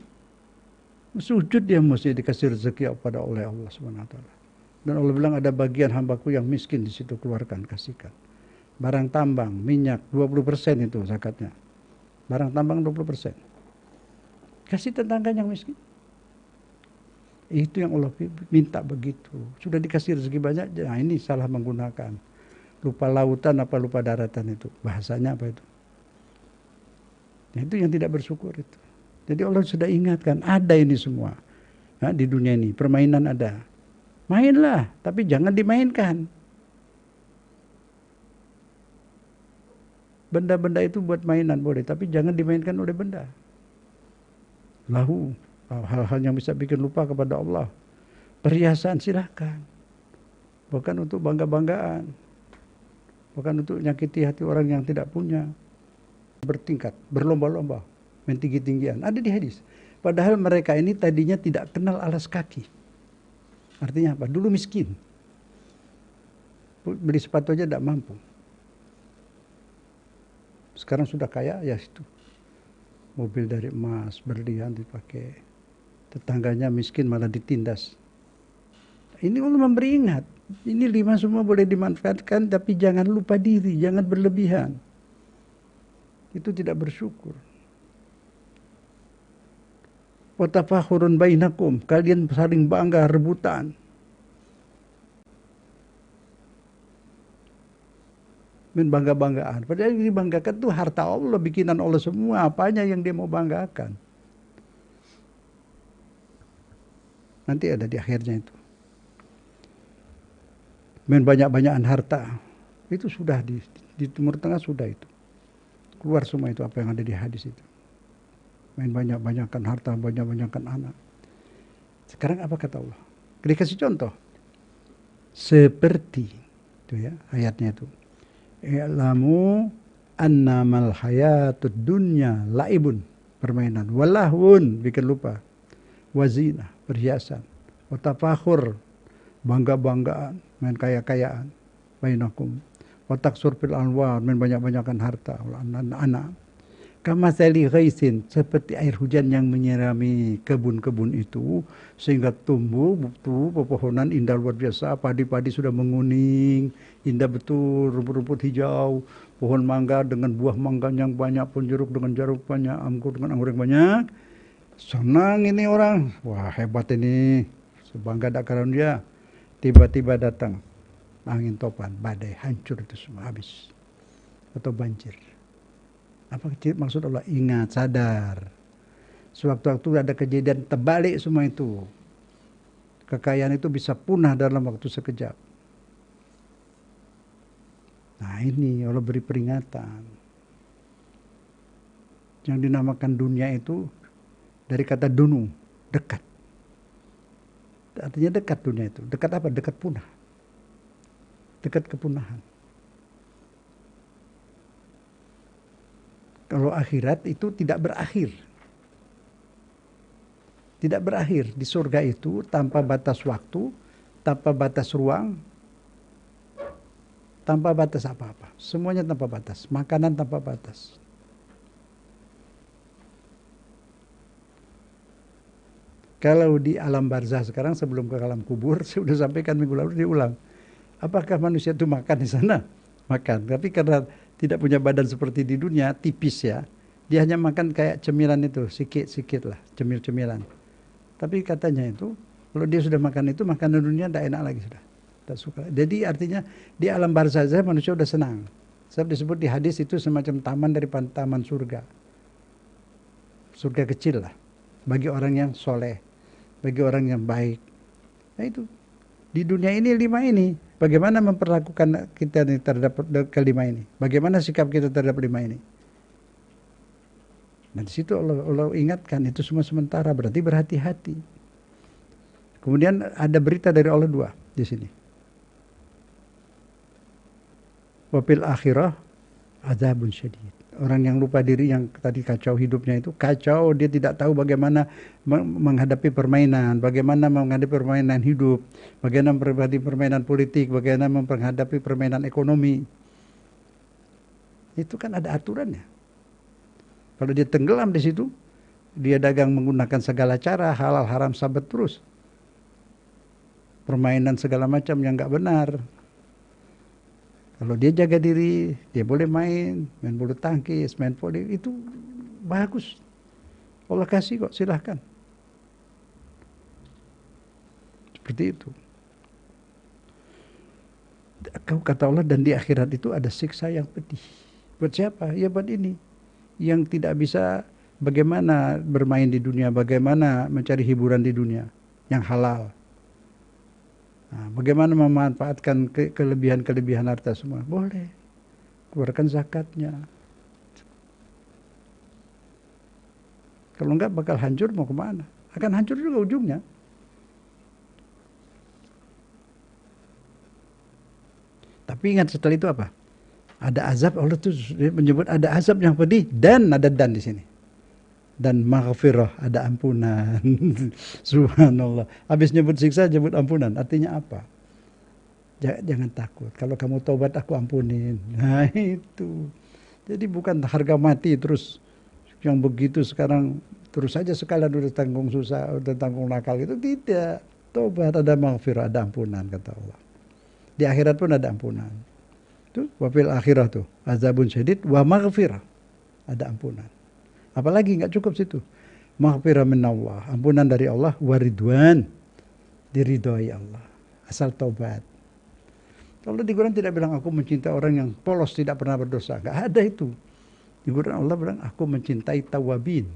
Sujud dia mesti dikasih rezeki pada oleh Allah SWT. Dan Allah bilang ada bagian hambaku yang miskin di situ, keluarkan, kasihkan. Barang tambang, minyak 20% itu zakatnya. Barang tambang 20%. Kasih tetangga yang miskin. Itu yang Allah minta begitu. Sudah dikasih rezeki banyak, nah ini salah menggunakan. Lupa lautan apa lupa daratan itu. Bahasanya apa itu? Nah, itu yang tidak bersyukur itu. Jadi Allah sudah ingatkan, ada ini semua. Nah, di dunia ini, permainan ada. Mainlah, tapi jangan dimainkan. Benda-benda itu buat mainan boleh, tapi jangan dimainkan oleh benda. Lahu, hal-hal yang bisa bikin lupa kepada Allah. Perhiasan silahkan. Bukan untuk bangga-banggaan. Bukan untuk menyakiti hati orang yang tidak punya. Bertingkat, berlomba-lomba, main tinggi-tinggian. Ada di hadis. Padahal mereka ini tadinya tidak kenal alas kaki. Artinya apa? Dulu miskin. Beli sepatu aja tidak mampu. Sekarang sudah kaya, ya itu. Mobil dari emas, berlian dipakai. Tetangganya miskin malah ditindas. Ini Allah memberi ingat. Ini 5 semua boleh dimanfaatkan, tapi jangan lupa diri, jangan berlebihan. Itu tidak bersyukur. Watafakhurun bainakum, kalian saling bangga, rebutan. Bangga-banggaan. Padahal yang dibanggakan itu harta Allah, bikinan Allah semua. Apanya yang dia mau banggakan? Nanti ada di akhirnya itu. Main banyak-banyakan harta. Itu sudah di Timur Tengah sudah itu. Keluar semua itu apa yang ada di hadis itu. Main banyak-banyakan harta, banyak-banyakan anak. Sekarang apa kata Allah? Dikasih contoh. Seperti itu ya ayatnya itu. I'lamu annamal hayatud dunya laibun, permainan, walahun, bikin lupa, wazina, perhiasan, watafakhur, bangga-banggaan, main kaya-kayaan, bainakum, wataksur fil anwar, main banyak-banyakan harta, anak-anak. Kamasali ghaisin, seperti air hujan yang menyirami kebun-kebun itu sehingga tumbuh pepohonan indah luar biasa, padi-padi sudah menguning, indah betul, rumput-rumput hijau, pohon mangga dengan buah mangga yang banyak, pun jeruk dengan jeruk banyak, anggur dengan anggur yang banyak. Senang ini orang, wah hebat ini, sebangga dak karunia. Tiba-tiba datang angin topan, badai, hancur itu semua, habis atau banjir. Apa maksud Allah? Ingat, sadar. Sewaktu-waktu ada kejadian terbalik semua itu. Kekayaan itu bisa punah dalam waktu sekejap. Nah ini Allah beri peringatan. Yang dinamakan dunia itu dari kata dunu, dekat. Artinya dekat dunia itu. Dekat apa? Dekat punah. Dekat kepunahan. Kalau akhirat itu tidak berakhir. Tidak berakhir. Di surga itu tanpa batas waktu, tanpa batas ruang, tanpa batas apa-apa. Semuanya tanpa batas. Makanan tanpa batas. Kalau di alam barzah sekarang sebelum ke alam kubur, saya sudah sampaikan minggu lalu diulang. Apakah manusia itu makan di sana? Makan. Tapi karena tidak punya badan seperti di dunia, tipis ya. Dia hanya makan kayak cemilan itu, sikit-sikit lah, cemil-cemilan. Tapi katanya itu, kalau dia sudah makan itu, makanan dunia tidak enak lagi sudah. Tak suka. Jadi artinya di alam barzah saja manusia sudah senang. Sebab disebut di hadis itu semacam taman dari taman surga. Surga kecil lah. Bagi orang yang soleh. Bagi orang yang baik. Nah itu. Di dunia ini 5 ini. Bagaimana memperlakukan kita terhadap kelima ini. Bagaimana sikap kita terhadap 5 ini. Nah di situ Allah ingatkan itu semua sementara. Berarti berhati-hati. Kemudian ada berita dari Allah 2 di sini. Wafil akhirah azabun syadid. Orang yang lupa diri, yang tadi kacau hidupnya itu, kacau, dia tidak tahu bagaimana menghadapi permainan, bagaimana menghadapi permainan hidup, bagaimana menghadapi permainan politik, bagaimana menghadapi permainan ekonomi. Itu kan ada aturannya. Kalau dia tenggelam di situ, dia dagang menggunakan segala cara, halal haram sabat terus. Permainan segala macam yang nggak benar. Kalau dia jaga diri, dia boleh main bulu tangkis, main voli, itu bagus. Allah kasih kok, silahkan. Seperti itu. Kata Allah, dan di akhirat itu ada siksa yang pedih. Buat siapa? Ya buat ini. Yang tidak bisa bagaimana bermain di dunia, bagaimana mencari hiburan di dunia yang halal. Nah, bagaimana memanfaatkan kelebihan-kelebihan harta semua? Boleh. Keluarkan zakatnya. Kalau enggak bakal hancur, mau kemana? Akan hancur juga ujungnya. Tapi ingat setelah itu apa? Ada azab, Allah tuh menyebut ada azab yang pedih dan ada dan di sini. Dan maghfirah, ada ampunan. Subhanallah. Habis nyebut siksa, nyebut ampunan. Artinya apa? Jangan takut. Kalau kamu taubat, aku ampunin. Nah itu. Jadi bukan harga mati terus. Yang begitu sekarang terus saja sekalian udah tanggung susah, udah tanggung nakal itu. Tidak. Taubat, ada maghfirah, ada ampunan, kata Allah. Di akhirat pun ada ampunan. Itu wafil akhirah tuh. Azabun syadid wa maghfirah. Ada ampunan. Apalagi nggak cukup situ. Maghfirah minallah, ampunan dari Allah, waridwan, diridhoi Allah. Asal taubat. Allah di Quran tidak bilang aku mencintai orang yang polos tidak pernah berdosa. Nggak ada itu. Di Quran Allah bilang aku mencintai tawabin.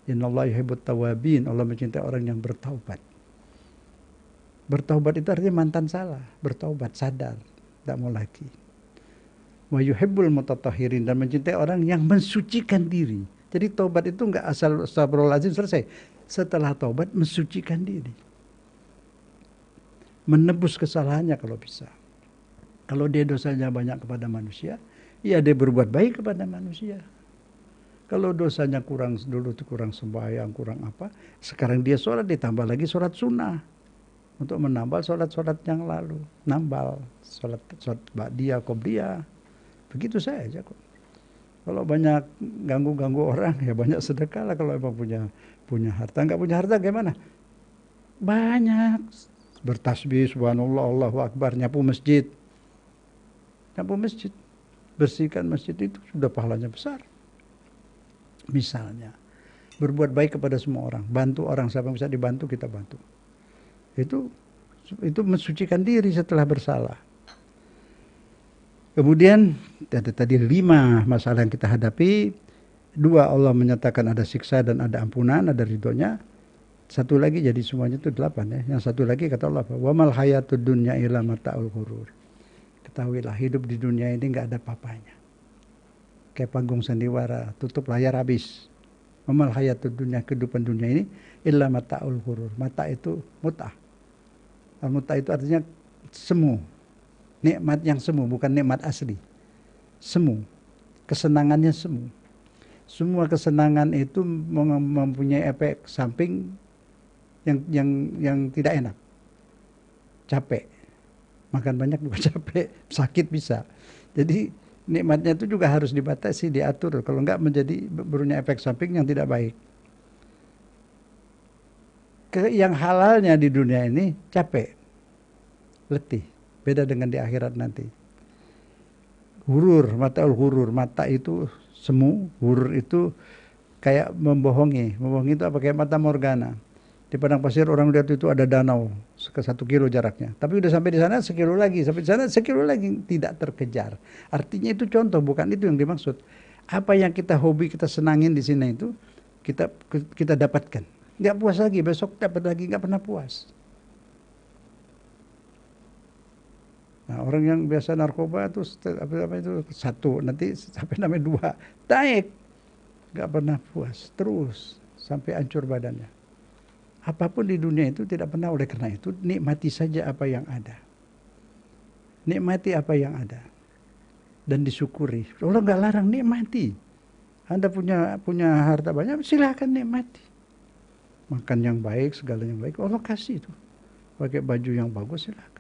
Innallaha yuhibbut tawabin. Allah mencintai orang yang bertaubat. Bertaubat itu artinya mantan salah. Bertaubat, sadar. Tidak mau lagi. Wa yuhibbul mutatahhirin, dan mencintai orang yang mensucikan diri. Jadi taubat itu enggak asal astagfirullahaladzim selesai. Setelah taubat mensucikan diri. Menebus kesalahannya kalau bisa. Kalau dia dosanya banyak kepada manusia, ya dia berbuat baik kepada manusia. Kalau dosanya kurang dulu itu kurang sembahyang, kurang apa, sekarang dia sholat ditambah lagi sholat sunnah. Untuk menambal sholat-sholat yang lalu. Nambal sholat ba'diyah, qobliyah. Begitu saja kok. Kalau banyak ganggu-ganggu orang, ya banyak sedekah lah kalau emang punya harta. Enggak punya harta gimana? Banyak. Bertasbih, subhanallah, Allahu Akbar, nyapu masjid. Nyapu masjid. Bersihkan masjid itu sudah pahalanya besar. Misalnya, berbuat baik kepada semua orang. Bantu orang, siapa yang bisa dibantu, kita bantu. Itu mensucikan diri setelah bersalah. Kemudian ada tadi 5 masalah yang kita hadapi. 2 Allah menyatakan ada siksa dan ada ampunan, ada ridhonya. 1 lagi jadi semuanya itu 8 ya. Yang 1 lagi kata Allah, wa mal hayatud dunya illa mata'ul ghurur. Ketahuilah hidup di dunia ini enggak ada papanya. Kayak panggung sandiwara, tutup layar habis. Wa mal hayatud dunya, kehidupan dunia ini illa mata'ul ghurur. Mata itu mut'ah. Mut'ah itu artinya semu. Nikmat yang semu, bukan nikmat asli. Semu. Kesenangannya semu. Semua kesenangan itu mempunyai efek samping yang tidak enak. Capek. Makan banyak juga capek. Sakit bisa. Jadi nikmatnya itu juga harus dibatasi, diatur. Kalau enggak menjadi punya efek samping yang tidak baik. Yang halalnya di dunia ini capek. Letih. Beda dengan di akhirat nanti. Hurur, mata'ul hurur. Mata itu semu, hurur itu kayak membohongi. Membohongi itu apa? Kayak mata morgana. Di padang pasir orang lihat itu ada danau ke 1 kilo jaraknya. Tapi udah sampai di sana sekilo lagi, sampai di sana sekilo lagi, tidak terkejar. Artinya itu contoh, bukan itu yang dimaksud. Apa yang kita hobi, kita senangin di sini itu kita dapatkan. Nggak puas lagi, besok dapat lagi, nggak pernah puas. Nah, orang yang biasa narkoba terus apa itu 1, nanti sampai namanya 2, naik, nggak pernah puas, terus sampai hancur badannya. Apapun di dunia itu tidak pernah, oleh karena itu nikmati saja apa yang ada. Nikmati apa yang ada dan disyukuri. Allah nggak larang, nikmati. Anda punya harta banyak, silahkan nikmati. Makan yang baik, segala yang baik, Allah kasih itu. Pakai baju yang bagus, silahkan.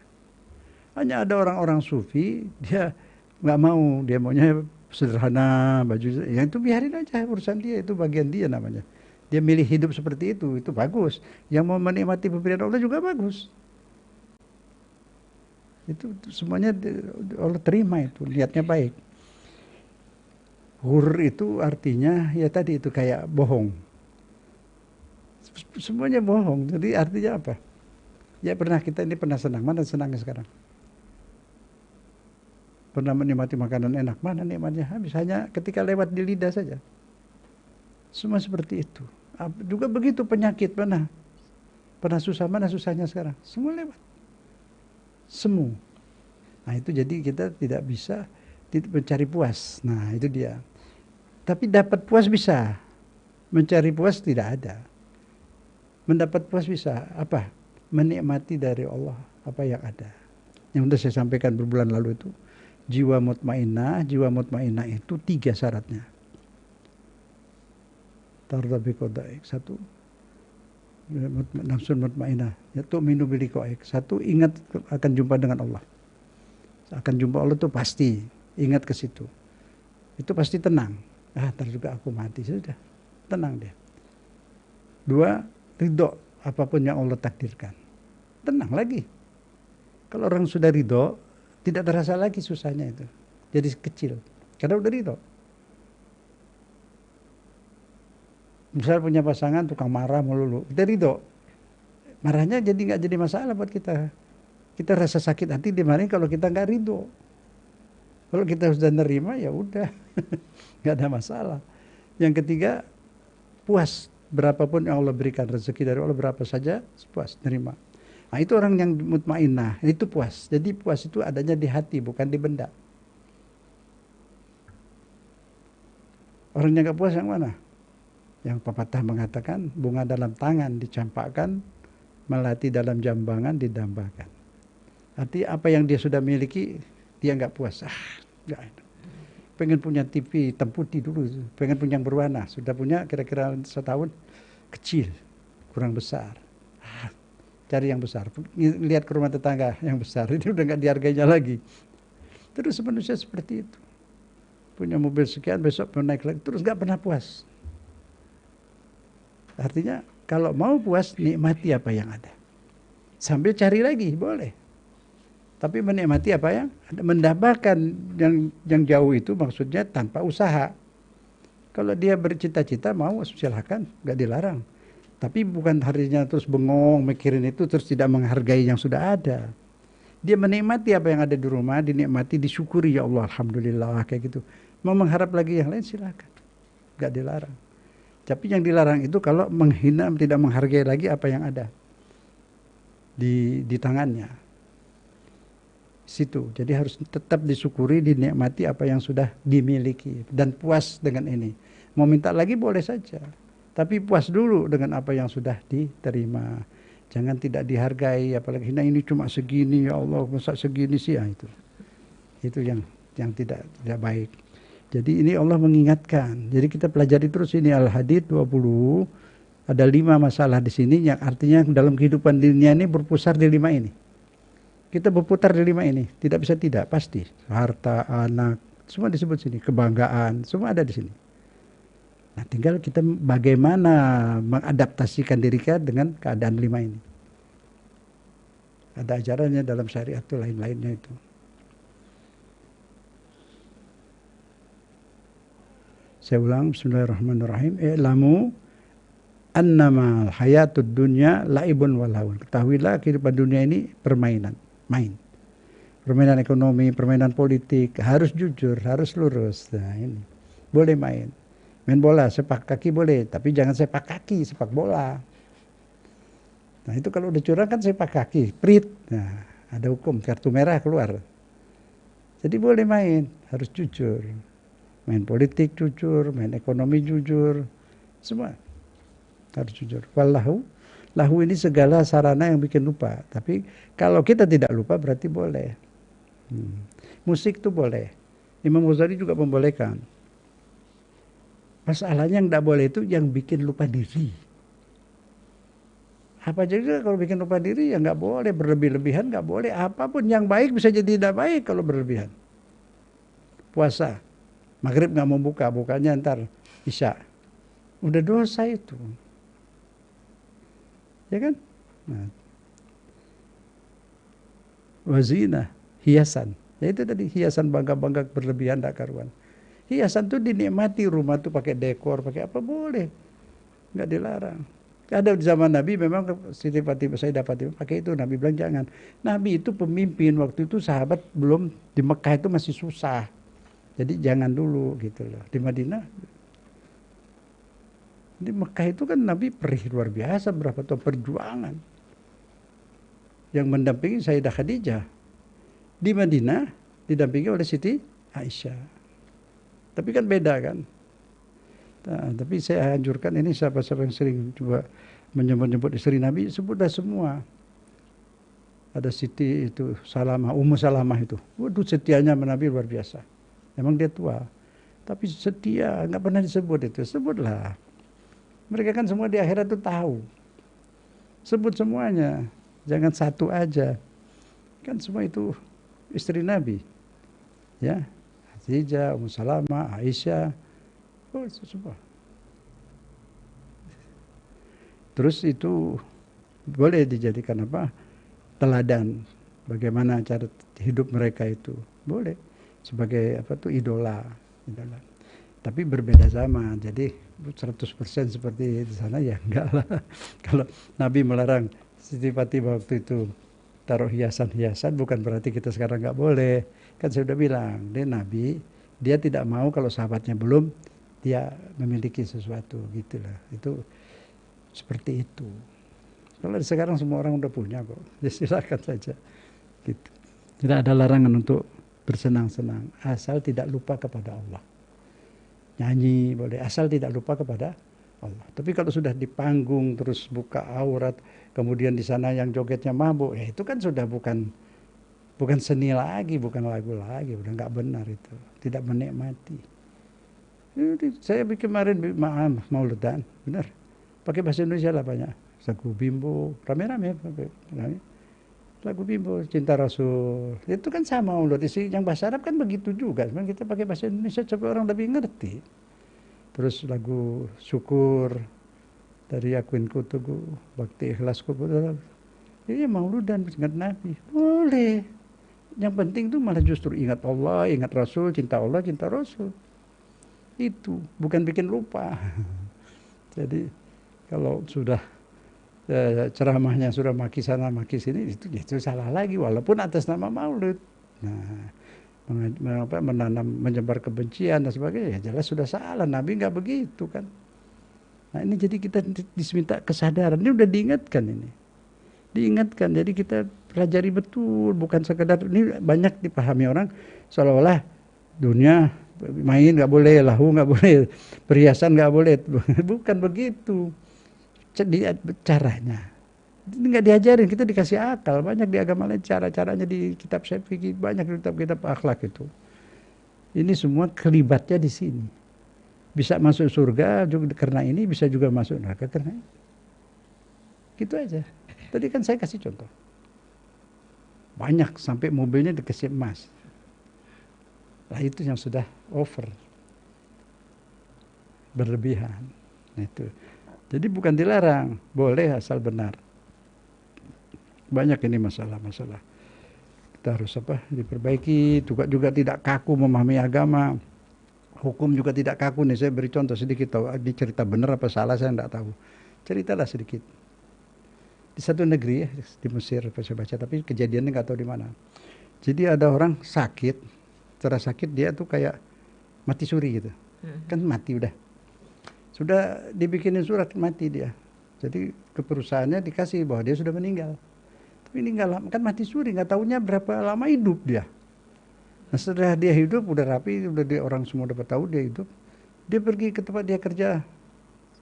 Hanya ada orang-orang sufi, dia nggak mau, dia maunya sederhana, baju yang itu biarin aja, urusan dia, itu bagian dia namanya. Dia milih hidup seperti itu bagus. Yang mau menikmati pemberian Allah juga bagus. Itu semuanya Allah terima, itu niatnya baik. Hur itu artinya ya tadi itu kayak bohong. Semuanya bohong. Jadi artinya apa? Ya kita ini pernah senang, mana senangnya sekarang? Pernah menikmati makanan enak, mana nikmatnya habis, hanya ketika lewat di lidah saja. Semua seperti itu. Juga begitu penyakit, pernah susah, mana susahnya sekarang? Semua lewat. Semu. Nah itu jadi kita tidak bisa mencari puas. Nah itu dia. Tapi dapat puas bisa. Mencari puas tidak ada. Mendapat puas bisa. Apa? Menikmati dari Allah apa yang ada. Yang sudah saya sampaikan berbulan lalu itu. Jiwa mutmainnah itu 3 syaratnya. Tarda biqadaik, 1 nafsun mutmainnah, yaitu minu biliqaik. 1 ingat akan jumpa dengan Allah. Akan jumpa Allah itu pasti, ingat ke situ. Itu pasti tenang. Ntar juga aku mati, sudah. Tenang dia. 2, ridho apapun yang Allah takdirkan. Tenang lagi. Kalau orang sudah ridho, tidak terasa lagi susahnya itu. Jadi kecil. Karena udah ridho. Misal punya pasangan tukang marah melulu. Kita ridho. Marahnya jadi nggak jadi masalah buat kita. Kita rasa sakit hati dimarahin kalau kita nggak ridho. Kalau kita sudah nerima ya udah. Nggak ada masalah. Yang ketiga, puas. Berapapun yang Allah berikan, rezeki dari Allah berapa saja, puas, nerima. Nah itu orang yang mutmainnah, itu puas. Jadi puas itu adanya di hati, bukan di benda. Orang yang gak puas yang mana? Yang pepatah mengatakan, bunga dalam tangan dicampakkan, melati dalam jambangan didambakan. Artinya apa yang dia sudah miliki, dia gak puas. Gak enak. Pengen punya TV hitam putih dulu, pengen punya yang berwarna. Sudah punya kira-kira 1 tahun, kecil, kurang besar. Cari yang besar, lihat ke rumah tetangga yang besar, ini udah nggak dihargainya lagi. Terus manusia seperti itu, punya mobil sekian, besok mau naik lagi, terus nggak pernah puas. Artinya kalau mau puas, nikmati apa yang ada, sambil cari lagi boleh, tapi menikmati apa yang ada. Mendapatkan yang jauh itu maksudnya tanpa usaha. Kalau dia bercita-cita mau, silahkan, nggak dilarang. Tapi bukan harinya terus bengong mikirin itu terus tidak menghargai yang sudah ada. Dia menikmati apa yang ada di rumah, dinikmati, disyukuri, ya Allah alhamdulillah, kayak gitu. Mau mengharap lagi yang lain silakan. Enggak dilarang. Tapi yang dilarang itu kalau menghina, tidak menghargai lagi apa yang ada di tangannya. Situ. Jadi harus tetap disyukuri, dinikmati apa yang sudah dimiliki dan puas dengan ini. Mau minta lagi boleh saja. Tapi puas dulu dengan apa yang sudah diterima. Jangan tidak dihargai, apalagi nah ini cuma segini, ya Allah, masa segini sih, ya itu. Itu yang tidak baik. Jadi ini Allah mengingatkan. Jadi kita pelajari terus ini Al-Hadid 20. Ada 5 masalah di sini yang artinya dalam kehidupan dunia ini berpusar di 5 ini. Kita berputar di 5 ini, tidak bisa tidak, pasti. Harta, anak, semua disebut sini, kebanggaan, semua ada di sini. Nah, tinggal kita bagaimana mengadaptasikan diri kita dengan keadaan 5 ini. Ada ajarannya dalam syariat itu lain-lainnya itu. Saya ulang, bismillahirrahmanirrahim. I'lamu Annamal hayatud dunya laibun walahun. Ketahuilah kehidupan dunia ini permainan, main. Permainan ekonomi, permainan politik, harus jujur, harus lurus. Nah ini, boleh main. Main bola, sepak kaki boleh, tapi jangan sepak kaki, sepak bola. Nah itu kalau udah curang kan sepak kaki, prit. Nah ada hukum, kartu merah keluar. Jadi boleh main, harus jujur. Main politik jujur, main ekonomi jujur, semua harus jujur. Wallahu, lahu ini segala sarana yang bikin lupa. Tapi kalau kita tidak lupa berarti boleh. Musik tuh boleh. Imam Ghazali juga membolehkan. Masalahnya yang tidak boleh itu yang bikin lupa diri. Apa juga kalau bikin lupa diri ya nggak boleh, berlebih-lebihan nggak boleh. Apapun yang baik bisa jadi tidak baik kalau berlebihan. Puasa, maghrib nggak mau buka, bukanya ntar isya. Udah dosa itu. Ya kan? Nah. Wazina, hiasan. Ya itu tadi hiasan bangga-bangga berlebihan tak karuan. Hiasan tuh dinikmati, rumah tuh pakai dekor, pakai apa boleh. Nggak dilarang. Ada di zaman Nabi memang Siti Fatimah, Sayyidah Fatimah pakai itu. Nabi bilang jangan. Nabi itu pemimpin, waktu itu sahabat belum, di Mekah itu masih susah. Jadi jangan dulu gitu loh. Di Madinah, di Mekah itu kan Nabi perih luar biasa, berapa tahun perjuangan. Yang mendampingi Sayyidah Khadijah. Di Madinah didampingi oleh Siti Aisyah. Tapi kan beda kan. Nah, tapi saya anjurkan ini siapa-siapa yang sering coba menyebut-nyebut istri Nabi, sebutlah semua. Ada Siti itu Salamah, Ummu Salamah itu. Waduh setianya sama Nabi luar biasa. Memang dia tua. Tapi setia, nggak pernah disebut itu. Sebutlah. Mereka kan semua di akhirat itu tahu. Sebut semuanya. Jangan satu aja. Kan semua itu istri Nabi. Ya. Khadijah, Ummu Salamah, Aisyah. Oh, itu semua. Terus itu boleh dijadikan apa? Teladan. Bagaimana cara hidup mereka itu. Boleh. Sebagai apa tuh idola. Tapi berbeda zaman. Jadi 100% seperti di sana ya enggak lah. Kalau Nabi melarang Siti Fatimah waktu itu taruh hiasan-hiasan, bukan berarti kita sekarang nggak boleh. Kan saya udah bilang, dia Nabi, dia tidak mau kalau sahabatnya belum, dia memiliki sesuatu gitu lah. Itu seperti itu. Kalau sekarang semua orang udah punya kok, ya silakan saja. Gitu. Tidak ada larangan untuk bersenang-senang, asal tidak lupa kepada Allah. Nyanyi boleh, asal tidak lupa kepada Allah. Tapi kalau sudah di panggung terus buka aurat, kemudian di sana yang jogetnya mabuk, ya itu kan sudah bukan seni lagi, bukan lagu lagi, udah nggak benar itu, tidak menikmati. Saya kemarin Mauludan, benar, pakai bahasa Indonesia lah banyak, lagu Bimbo, rame-rame, lagu Bimbo, Cinta Rasul, itu kan sama Maulud, yang bahasa Arab kan begitu juga, cuman kita pakai bahasa Indonesia supaya orang lebih ngerti. Terus lagu Syukur dari Yakuinku Tugu, Bakti Ikhlasku, ini Mauludan ingat Nabi, boleh. Yang penting tuh malah justru ingat Allah, ingat Rasul, cinta Allah, cinta Rasul. Itu bukan bikin lupa. Jadi kalau sudah ceramahnya sudah maki sana maki sini, itu salah lagi walaupun atas nama Maulid. Nah, menanam menyebar kebencian dan sebagainya, ya jelas sudah salah. Nabi nggak begitu kan. Nah ini jadi kita diminta kesadaran, ini udah diingatkan, jadi kita pelajari betul, bukan sekedar ini banyak dipahami orang seolah-olah dunia main nggak boleh, lahu nggak boleh, perhiasan nggak boleh, bukan begitu. Caranya nggak diajarin, kita dikasih akal, banyak di agama lain cara-caranya, di kitab fikih banyak, di kitab akhlak itu. Ini semua kelibatnya di sini. Bisa masuk surga juga karena ini, bisa juga masuk neraka karena ini. Gitu aja. Tadi kan saya kasih contoh. Banyak sampai mobilnya dikasih emas. Nah itu yang sudah over. Berlebihan. Nah, itu. Jadi bukan dilarang, boleh asal benar. Banyak ini masalah-masalah. Kita harus diperbaiki, juga tidak kaku memahami agama. Hukum juga tidak kaku nih, saya beri contoh sedikit, tahu ini cerita benar apa salah saya tidak tahu. Ceritalah sedikit. Di satu negeri ya, di Mesir saya baca, tapi kejadiannya nggak tahu di mana. Jadi ada orang sakit, secara sakit dia tuh kayak mati suri gitu. Kan mati udah. Sudah dibikinin surat mati dia. Jadi ke perusahaannya dikasih bahwa dia sudah meninggal. Tapi meninggal kan mati suri, nggak tahunya berapa lama hidup dia. Nah setelah dia hidup udah rapi, udah dia orang semua dapat tahu dia hidup. Dia pergi ke tempat dia kerja.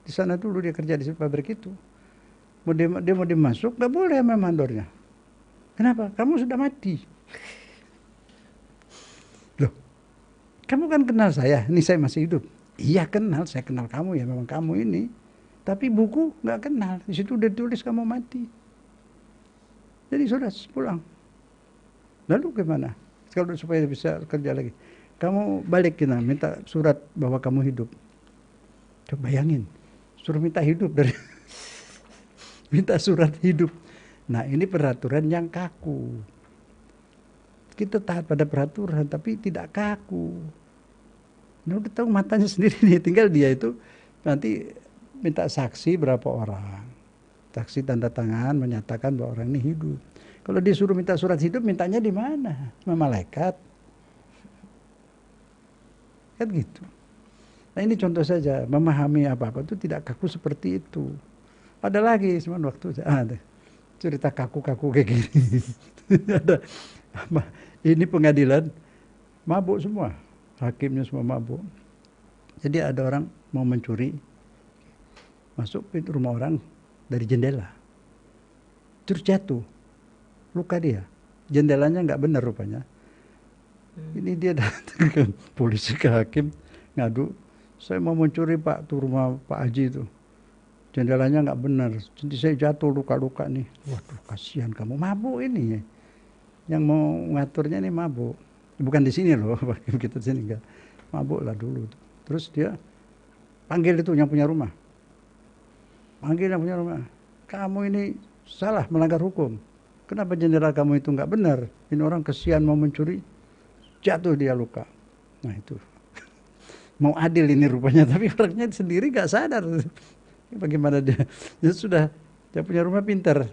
Di sana dulu dia kerja di pabrik itu. Dia mau dimasuk, nggak boleh sama mandornya. Kenapa? Kamu sudah mati. Loh, kamu kan kenal saya, ini saya masih hidup. Iya kenal, saya kenal kamu ya, memang kamu ini. Tapi buku nggak kenal, di situ udah tulis kamu mati. Jadi sudah pulang. Lalu gimana? Kalau supaya bisa kerja lagi, kamu balik kita minta surat bahwa kamu hidup. Coba bayangin, suruh minta hidup dari minta surat hidup. Nah ini peraturan yang kaku. Kita taat pada peraturan tapi tidak kaku. Nah udah tahu matanya sendiri nih, tinggal dia itu nanti minta saksi berapa orang. Saksi tanda tangan menyatakan bahwa orang ini hidup. Kalau disuruh minta surat hidup, mintanya di mana? Sama malaikat. Kan gitu. Nah ini contoh saja, memahami apa-apa itu tidak kaku seperti itu. Ada lagi, cuma waktu ada cerita kaku-kaku kayak gini. Ada ini pengadilan mabuk semua, hakimnya semua mabuk. Jadi ada orang mau mencuri, masuk pintu rumah orang dari jendela, terus jatuh, luka dia, jendelanya nggak benar rupanya. Ini dia datang ke polisi, ke hakim, ngadu, saya mau mencuri Pak, tuh rumah Pak Haji itu. Jendelanya nggak benar, jadi saya jatuh luka-luka nih. Waduh kasihan kamu, mabuk ini. Yang mau ngaturnya ini mabuk. Bukan di sini loh, kita di sini enggak. Mabuk lah dulu. Terus dia panggil itu yang punya rumah. Panggil yang punya rumah. Kamu ini salah, melanggar hukum. Kenapa jendela kamu itu nggak benar? Ini orang kasihan mau mencuri, jatuh dia luka. Nah itu. Mau adil ini rupanya, tapi orangnya sendiri nggak sadar. Bagaimana dia sudah, dia punya rumah pintar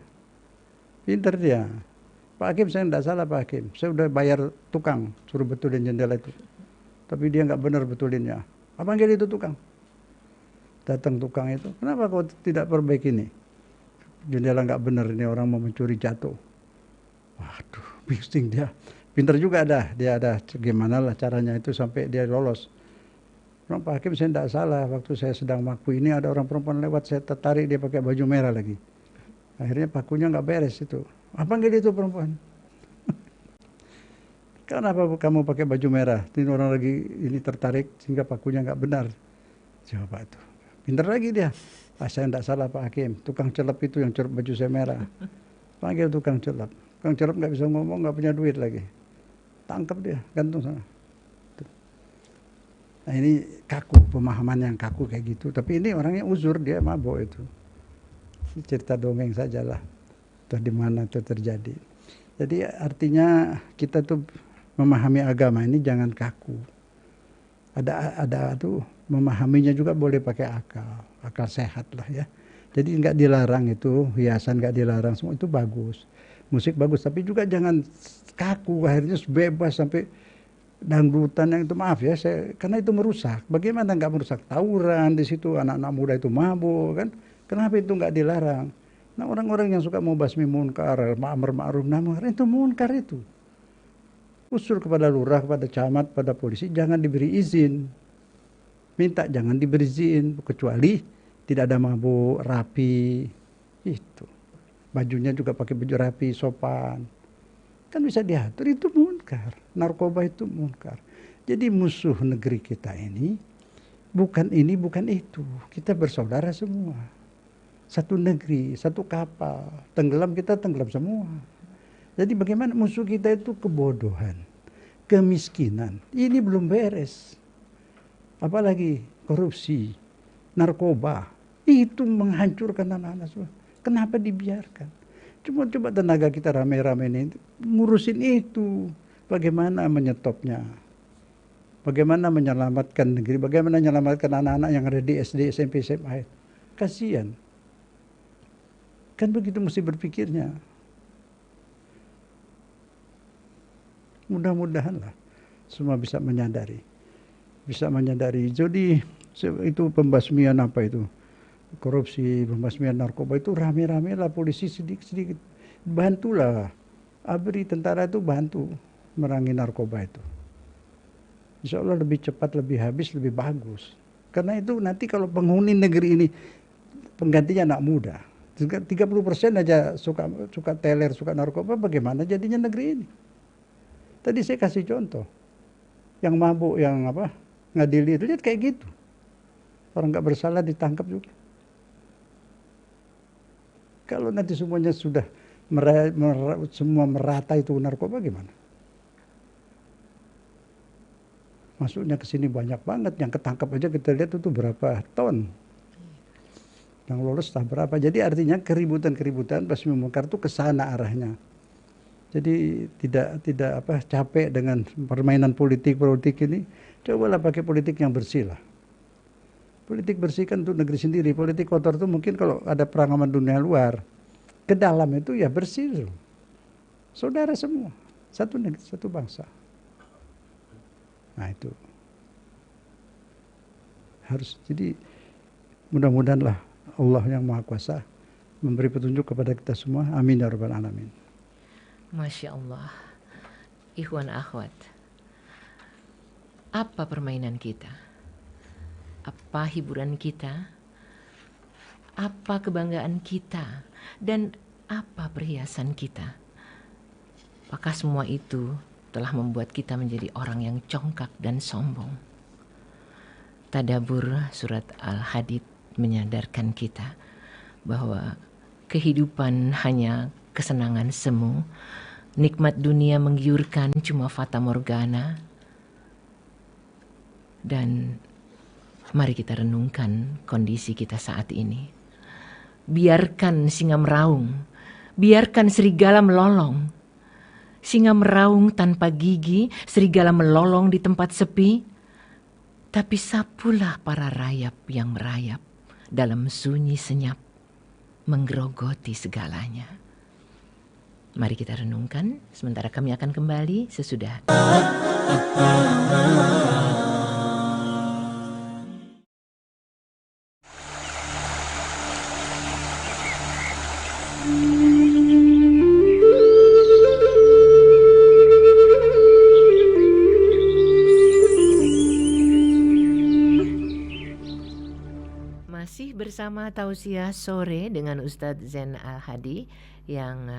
dia. Pak Hakim saya tidak salah Pak Hakim, saya udah bayar tukang suruh betulin jendela itu, tapi dia nggak benar betulinnya. Panggil itu tukang. Datang tukang itu, kenapa kau tidak perbaiki ini? Jendela nggak benar, ini orang mau mencuri jatuh. Waduh, bising dia. Pintar juga dia ada gimana lah caranya itu sampai dia lolos. Pak Hakim saya tidak salah, waktu saya sedang maku ini ada orang perempuan lewat, saya tertarik dia pakai baju merah lagi. Akhirnya pakunya nggak beres itu. Panggil itu perempuan. Kenapa kamu pakai baju merah? Ini orang lagi ini tertarik sehingga pakunya nggak benar. Coba itu. Pintar lagi dia. Saya tidak salah Pak Hakim. Tukang celep itu yang celep baju saya merah. Panggil tukang celep. Tukang celep nggak bisa ngomong, nggak punya duit lagi. Tangkap dia, gantung sana. Nah ini kaku, pemahaman yang kaku kayak gitu. Tapi ini orangnya uzur, dia mabuk itu. Ini cerita dongeng sajalah. Entah di mana itu terjadi. Jadi artinya kita tuh memahami agama ini jangan kaku. Ada tuh memahaminya juga boleh pakai akal sehat lah ya. Jadi nggak dilarang itu, hiasan nggak dilarang, semua itu bagus. Musik bagus, tapi juga jangan kaku, akhirnya bebas sampai dangdutan yang itu maaf ya, karena itu merusak. Bagaimana nggak merusak? Tawuran di situ, anak-anak muda itu mabuk kan? Kenapa itu nggak dilarang? Nah orang-orang yang suka mau basmi munkar, ma'amar ma'ruf nahi munkar, itu munkar itu. Usul kepada lurah, kepada camat, pada polisi, jangan diberi izin. Minta jangan diberi izin, kecuali tidak ada mabuk, rapi, itu. Bajunya juga pakai baju rapi, sopan. Kan bisa diatur, itu munkar. Narkoba itu munkar. Jadi musuh negeri kita ini bukan itu. Kita bersaudara semua. Satu negeri, satu kapal. Tenggelam kita tenggelam semua. Jadi bagaimana musuh kita itu kebodohan, kemiskinan. Ini belum beres. Apalagi korupsi, narkoba. Itu menghancurkan anak-anak semua. Kenapa dibiarkan? Coba tenaga kita rame-rame ini ngurusin itu. Bagaimana menyetopnya? Bagaimana menyelamatkan negeri? Bagaimana menyelamatkan anak-anak yang ada di SD, SMP, SMA? Kasihan. Kan begitu mesti berpikirnya. Mudah-mudahan lah semua bisa menyadari. Jadi itu pembasmian apa itu? Korupsi, pembasmian narkoba itu rame-rame lah, polisi sedikit-sedikit. Bantulah. ABRI, tentara itu bantu merangi narkoba itu. Insya Allah lebih cepat, lebih habis, lebih bagus. Karena itu nanti kalau penghuni negeri ini penggantinya anak muda. 30% aja suka teler, suka narkoba, bagaimana jadinya negeri ini? Tadi saya kasih contoh. Yang mabuk, yang ngadili itu lihat kayak gitu. Orang nggak bersalah ditangkap juga. Kalau nanti semuanya sudah semua merata itu narkoba gimana? Masuknya ke sini banyak banget, yang ketangkap aja kita lihat itu berapa ton. Yang lolos entah berapa. Jadi artinya keributan pasti membongkar itu ke sana arahnya. Jadi tidak capek dengan permainan politik ini. Cobalah pakai politik yang bersih lah. Politik bersih kan untuk negeri sendiri. Politik kotor itu mungkin kalau ada perang sama dunia luar. Ke dalam itu ya bersih. Saudara semua. Satu negeri, satu bangsa. Nah itu. Harus. Jadi mudah-mudahanlah Allah yang Maha Kuasa memberi petunjuk kepada kita semua. Amin ya rabbal alamin. Masya Allah. Ikhwan akhwat, apa permainan kita? Apa hiburan kita? Apa kebanggaan kita? Dan apa perhiasan kita? Apakah semua itu telah membuat kita menjadi orang yang congkak dan sombong? Tadabur surat Al-Hadid menyadarkan kita bahwa kehidupan hanya kesenangan semu, nikmat dunia menggiurkan cuma fata morgana. Dan mari kita renungkan kondisi kita saat ini. Biarkan singa meraung, biarkan serigala melolong. Singa meraung tanpa gigi, serigala melolong di tempat sepi. Tapi sapulah para rayap yang merayap dalam sunyi senyap, menggerogoti segalanya. Mari kita renungkan, sementara kami akan kembali sesudah. Masih bersama Tausiah Sore dengan Ustadz Zain Al-Hadi yang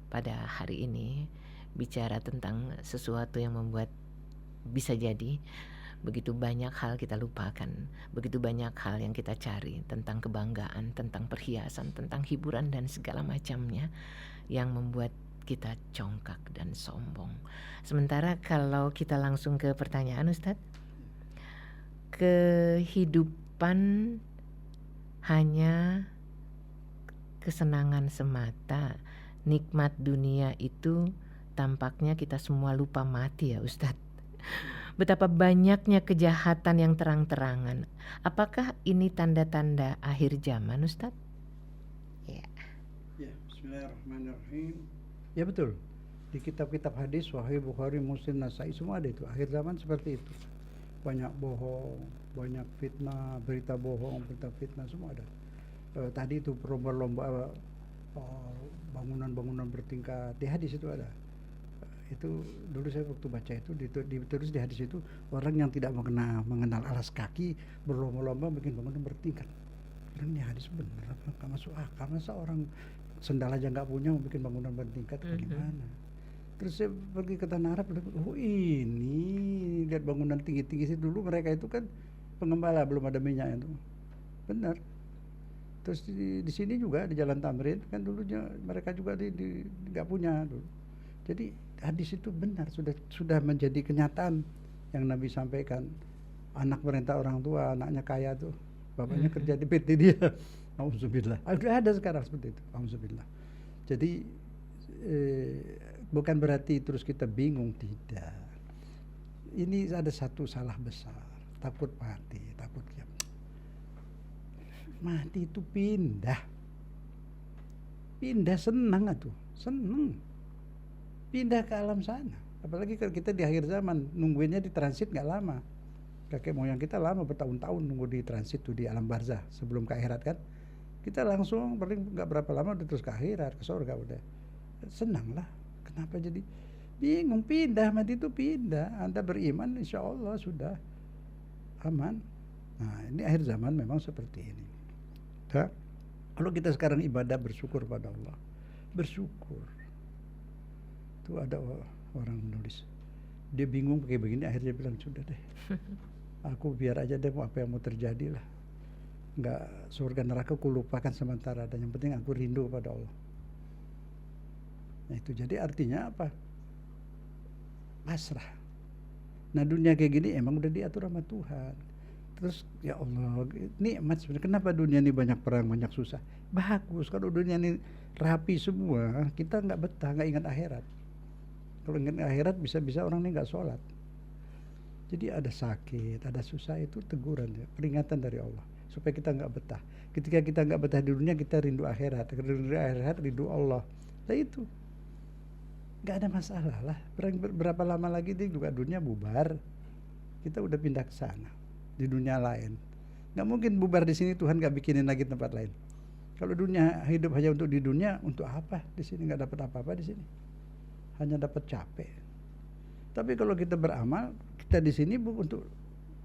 pada hari ini bicara tentang sesuatu yang membuat bisa jadi begitu banyak hal kita lupakan, begitu banyak hal yang kita cari tentang kebanggaan, tentang perhiasan, tentang hiburan dan segala macamnya yang membuat kita congkak dan sombong. Sementara kalau kita langsung ke pertanyaan Ustadz, kehidupan hanya kesenangan semata, nikmat dunia itu tampaknya kita semua lupa mati ya Ustadz. Betapa banyaknya kejahatan yang terang-terangan. Apakah ini tanda-tanda akhir zaman Ustadz? Ya, bismillahirrahmanirrahim. Ya betul. Di kitab-kitab hadis, Sahih Bukhari, Muslim, Nasai semua ada itu. Akhir zaman seperti itu. Banyak bohong, banyak fitnah, berita bohong, berita fitnah semua ada. Tadi itu lomba bangunan-bangunan bertingkat di hadis itu ada. Itu dulu saya waktu baca itu ditulis di hadis itu, orang yang tidak mengenal alas kaki berlomba-lomba bikin bangunan bertingkat. Dan ini hadis benar, nggak masuk akal. Masa orang sendal aja nggak punya mau bikin bangunan bertingkat, bagaimana? Terus saya pergi ke Tanah Arab, oh ini lihat bangunan tinggi-tinggi sih. Dulu mereka itu kan pengembala, belum ada minyak itu, benar. Terus di sini juga di Jalan Tamrin kan dulunya mereka juga nggak punya dulu. Jadi hadis itu benar, sudah menjadi kenyataan yang Nabi sampaikan. Anak perintah orang tua, anaknya kaya tuh, bapaknya kerja di PT dia. Auzubillah. Ada sekarang seperti itu. Auzubillah. Jadi bukan berarti terus kita bingung, tidak. Ini ada satu salah besar, takut mati, mati itu pindah. Pindah senang atuh, seneng. Pindah ke alam sana. Apalagi kalau kita di akhir zaman, nungguinnya di transit nggak lama. Kakek moyang kita lama bertahun-tahun nunggu di transit tuh di alam barzah sebelum ke akhirat kan. Kita langsung paling nggak berapa lama udah terus ke akhirat, ke surga udah. Senang lah. Kenapa jadi bingung? Pindah, mati itu pindah. Anda beriman insya Allah sudah aman. Nah ini akhir zaman memang seperti ini. Nah, kalau kita sekarang ibadah bersyukur pada Allah, bersyukur. Tuh ada orang menulis, dia bingung kayak begini, akhirnya bilang sudah deh, aku biar aja deh mau apa yang mau terjadi lah, nggak surga neraka aku lupakan sementara, dan yang penting aku rindu pada Allah. Nah itu jadi artinya apa? Pasrah. Nah dunia kayak gini emang udah diatur sama Tuhan. Terus ya Allah, nikmat sebenarnya. Kenapa dunia ini banyak perang, banyak susah? Bagus kalau dunia ini rapi semua, kita nggak betah, nggak ingat akhirat. Kalau ingat akhirat bisa-bisa orang ini nggak sholat. Jadi ada sakit, ada susah, itu teguran, peringatan dari Allah supaya kita nggak betah. Ketika kita nggak betah di dunia, kita rindu akhirat. Rindu akhirat, rindu Allah. Nah itu nggak ada masalah lah. Berapa lama lagi juga dunia bubar. Kita udah pindah ke sana, di dunia lain. Nggak mungkin bubar di sini, Tuhan nggak bikinin lagi tempat lain. Kalau dunia hidup hanya untuk di dunia, untuk apa di sini? Nggak dapat apa-apa di sini, hanya dapat capek. Tapi kalau kita beramal, kita di sini untuk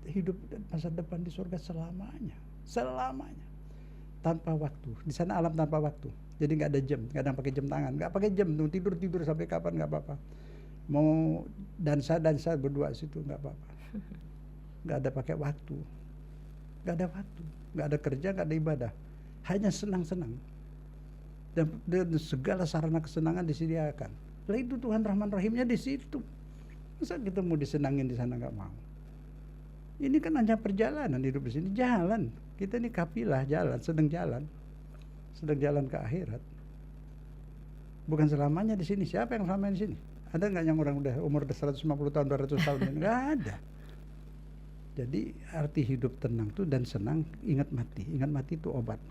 hidup masa depan di surga selamanya, selamanya, tanpa waktu. Di sana alam tanpa waktu. Jadi nggak ada jam, nggak ada pakai jam tangan, nggak pakai jam, tuh tidur sampai kapan nggak apa-apa. Mau dansa berdua situ nggak apa-apa. Nggak ada pakai waktu, nggak ada waktu, nggak ada kerja, nggak ada ibadah, hanya senang-senang. Dan segala sarana kesenangan disediakan. Lah itu Tuhan Rahman Rahimnya di situ. Masa kita mau disenangin di sana nggak mau? Ini kan hanya perjalanan hidup di sini, jalan. Kita ini kafilah jalan, sedang jalan ke akhirat. Bukan selamanya di sini. Siapa yang selamanya di sini? Ada nggak yang orang udah umur 150 tahun, 200 tahun? Nggak ada. Jadi arti hidup tenang tuh dan senang, ingat mati. Ingat mati itu obat.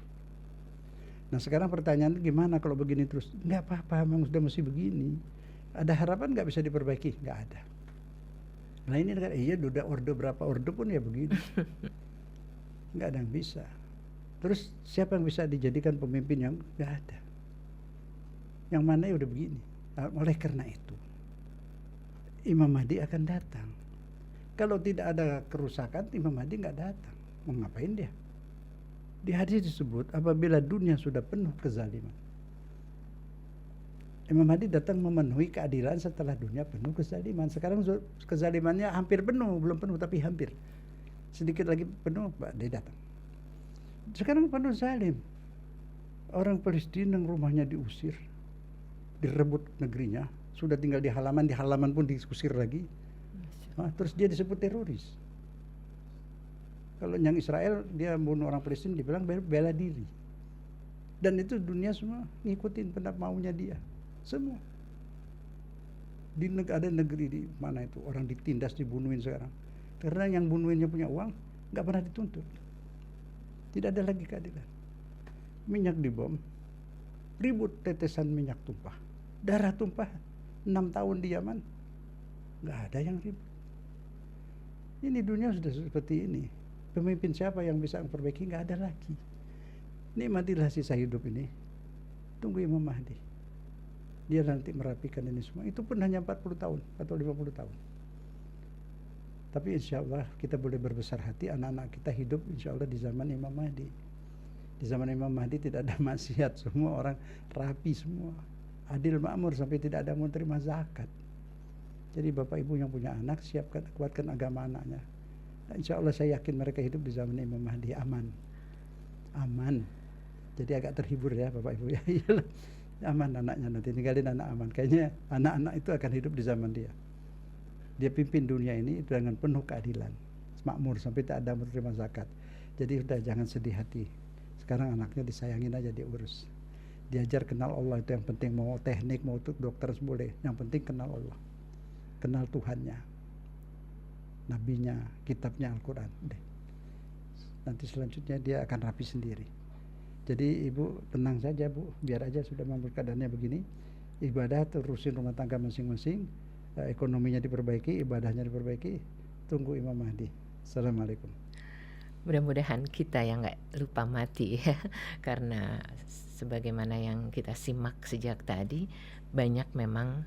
Nah sekarang pertanyaan gimana kalau begini terus? Nggak apa-apa, memang sudah mesti begini. Ada harapan nggak bisa diperbaiki? Nggak ada. Nah ini kan, iya udah berapa orde pun ya begini. Nggak ada yang bisa. Terus siapa yang bisa dijadikan pemimpin yang nggak ada? Yang mana ya udah begini. Nah, oleh karena itu, Imam Mahdi akan datang. Kalau tidak ada kerusakan, Imam Mahdi nggak datang. Mau ngapain dia? Di hadis disebut apabila dunia sudah penuh kezaliman, Imam Mahdi datang memenuhi keadilan setelah dunia penuh kezaliman. Sekarang kezalimannya hampir penuh, belum penuh tapi hampir. Sedikit lagi penuh, dia datang. Sekarang penuh zalim. Orang Palestina yang rumahnya diusir, direbut negerinya, sudah tinggal di halaman pun diusir lagi. Terus dia disebut teroris. Kalau yang Israel dia bunuh orang Palestina dibilang bela diri. Dan itu dunia semua ngikutin pendapat maunya dia. Semua. Ada negeri di mana itu orang ditindas, dibunuhin sekarang. Karena yang bunuhinnya punya uang, nggak pernah dituntut. Tidak ada lagi keadilan. Minyak dibom, ribut tetesan minyak tumpah, darah tumpah, 6 tahun di Yaman, nggak ada yang ribut. Ini dunia sudah seperti ini. Pemimpin siapa yang bisa memperbaiki? Nggak ada lagi. Nikmatilah sisa hidup ini. Tunggu Imam Mahdi. Dia nanti merapikan ini semua. Itu pun hanya 40 tahun atau 50 tahun. Tapi insya Allah kita boleh berbesar hati, anak-anak kita hidup insya Allah di zaman Imam Mahdi. Di zaman Imam Mahdi tidak ada maksiat, semua orang rapi semua. Adil makmur sampai tidak ada yang menerima zakat. Jadi bapak ibu yang punya anak, siapkan, kuatkan agama anaknya. Nah, insya Allah saya yakin mereka hidup di zaman Imam Mahdi aman. Aman. Jadi agak terhibur ya bapak ibu ya. Aman anaknya, nanti tinggalin anak aman. Kayaknya anak-anak itu akan hidup di zaman dia. Dia pimpin dunia ini dengan penuh keadilan, makmur sampai tak ada menerima zakat. Jadi udah jangan sedih hati. Sekarang anaknya disayangin aja, diurus. Diajar kenal Allah, itu yang penting. Mau teknik, mau dokter boleh. Yang penting kenal Allah. Kenal Tuhannya, Nabinya, kitabnya Al-Quran. Nanti selanjutnya dia akan rapi sendiri. Jadi ibu tenang saja bu, biar aja sudah memang keadaannya begini, ibadah terusin rumah tangga masing-masing, ekonominya diperbaiki, ibadahnya diperbaiki, tunggu Imam Mahdi. Assalamualaikum. Mudah-mudahan kita yang nggak lupa mati ya, karena sebagaimana yang kita simak sejak tadi, banyak memang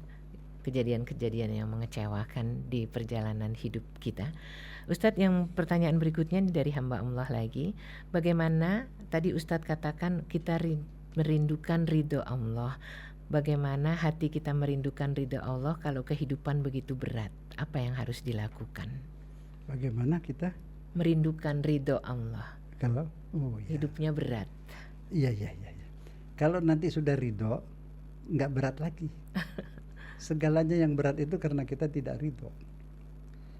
kejadian-kejadian yang mengecewakan di perjalanan hidup kita. Ustadz, yang pertanyaan berikutnya dari hamba Allah lagi, bagaimana tadi Ustadz katakan kita merindukan ridho Allah. Bagaimana hati kita merindukan ridho Allah kalau kehidupan begitu berat? Apa yang harus dilakukan? Bagaimana kita Merindukan ridho Allah kalau ya. Hidupnya berat. Iya. Kalau nanti sudah ridho, nggak berat lagi. Segalanya yang berat itu karena kita tidak ridho.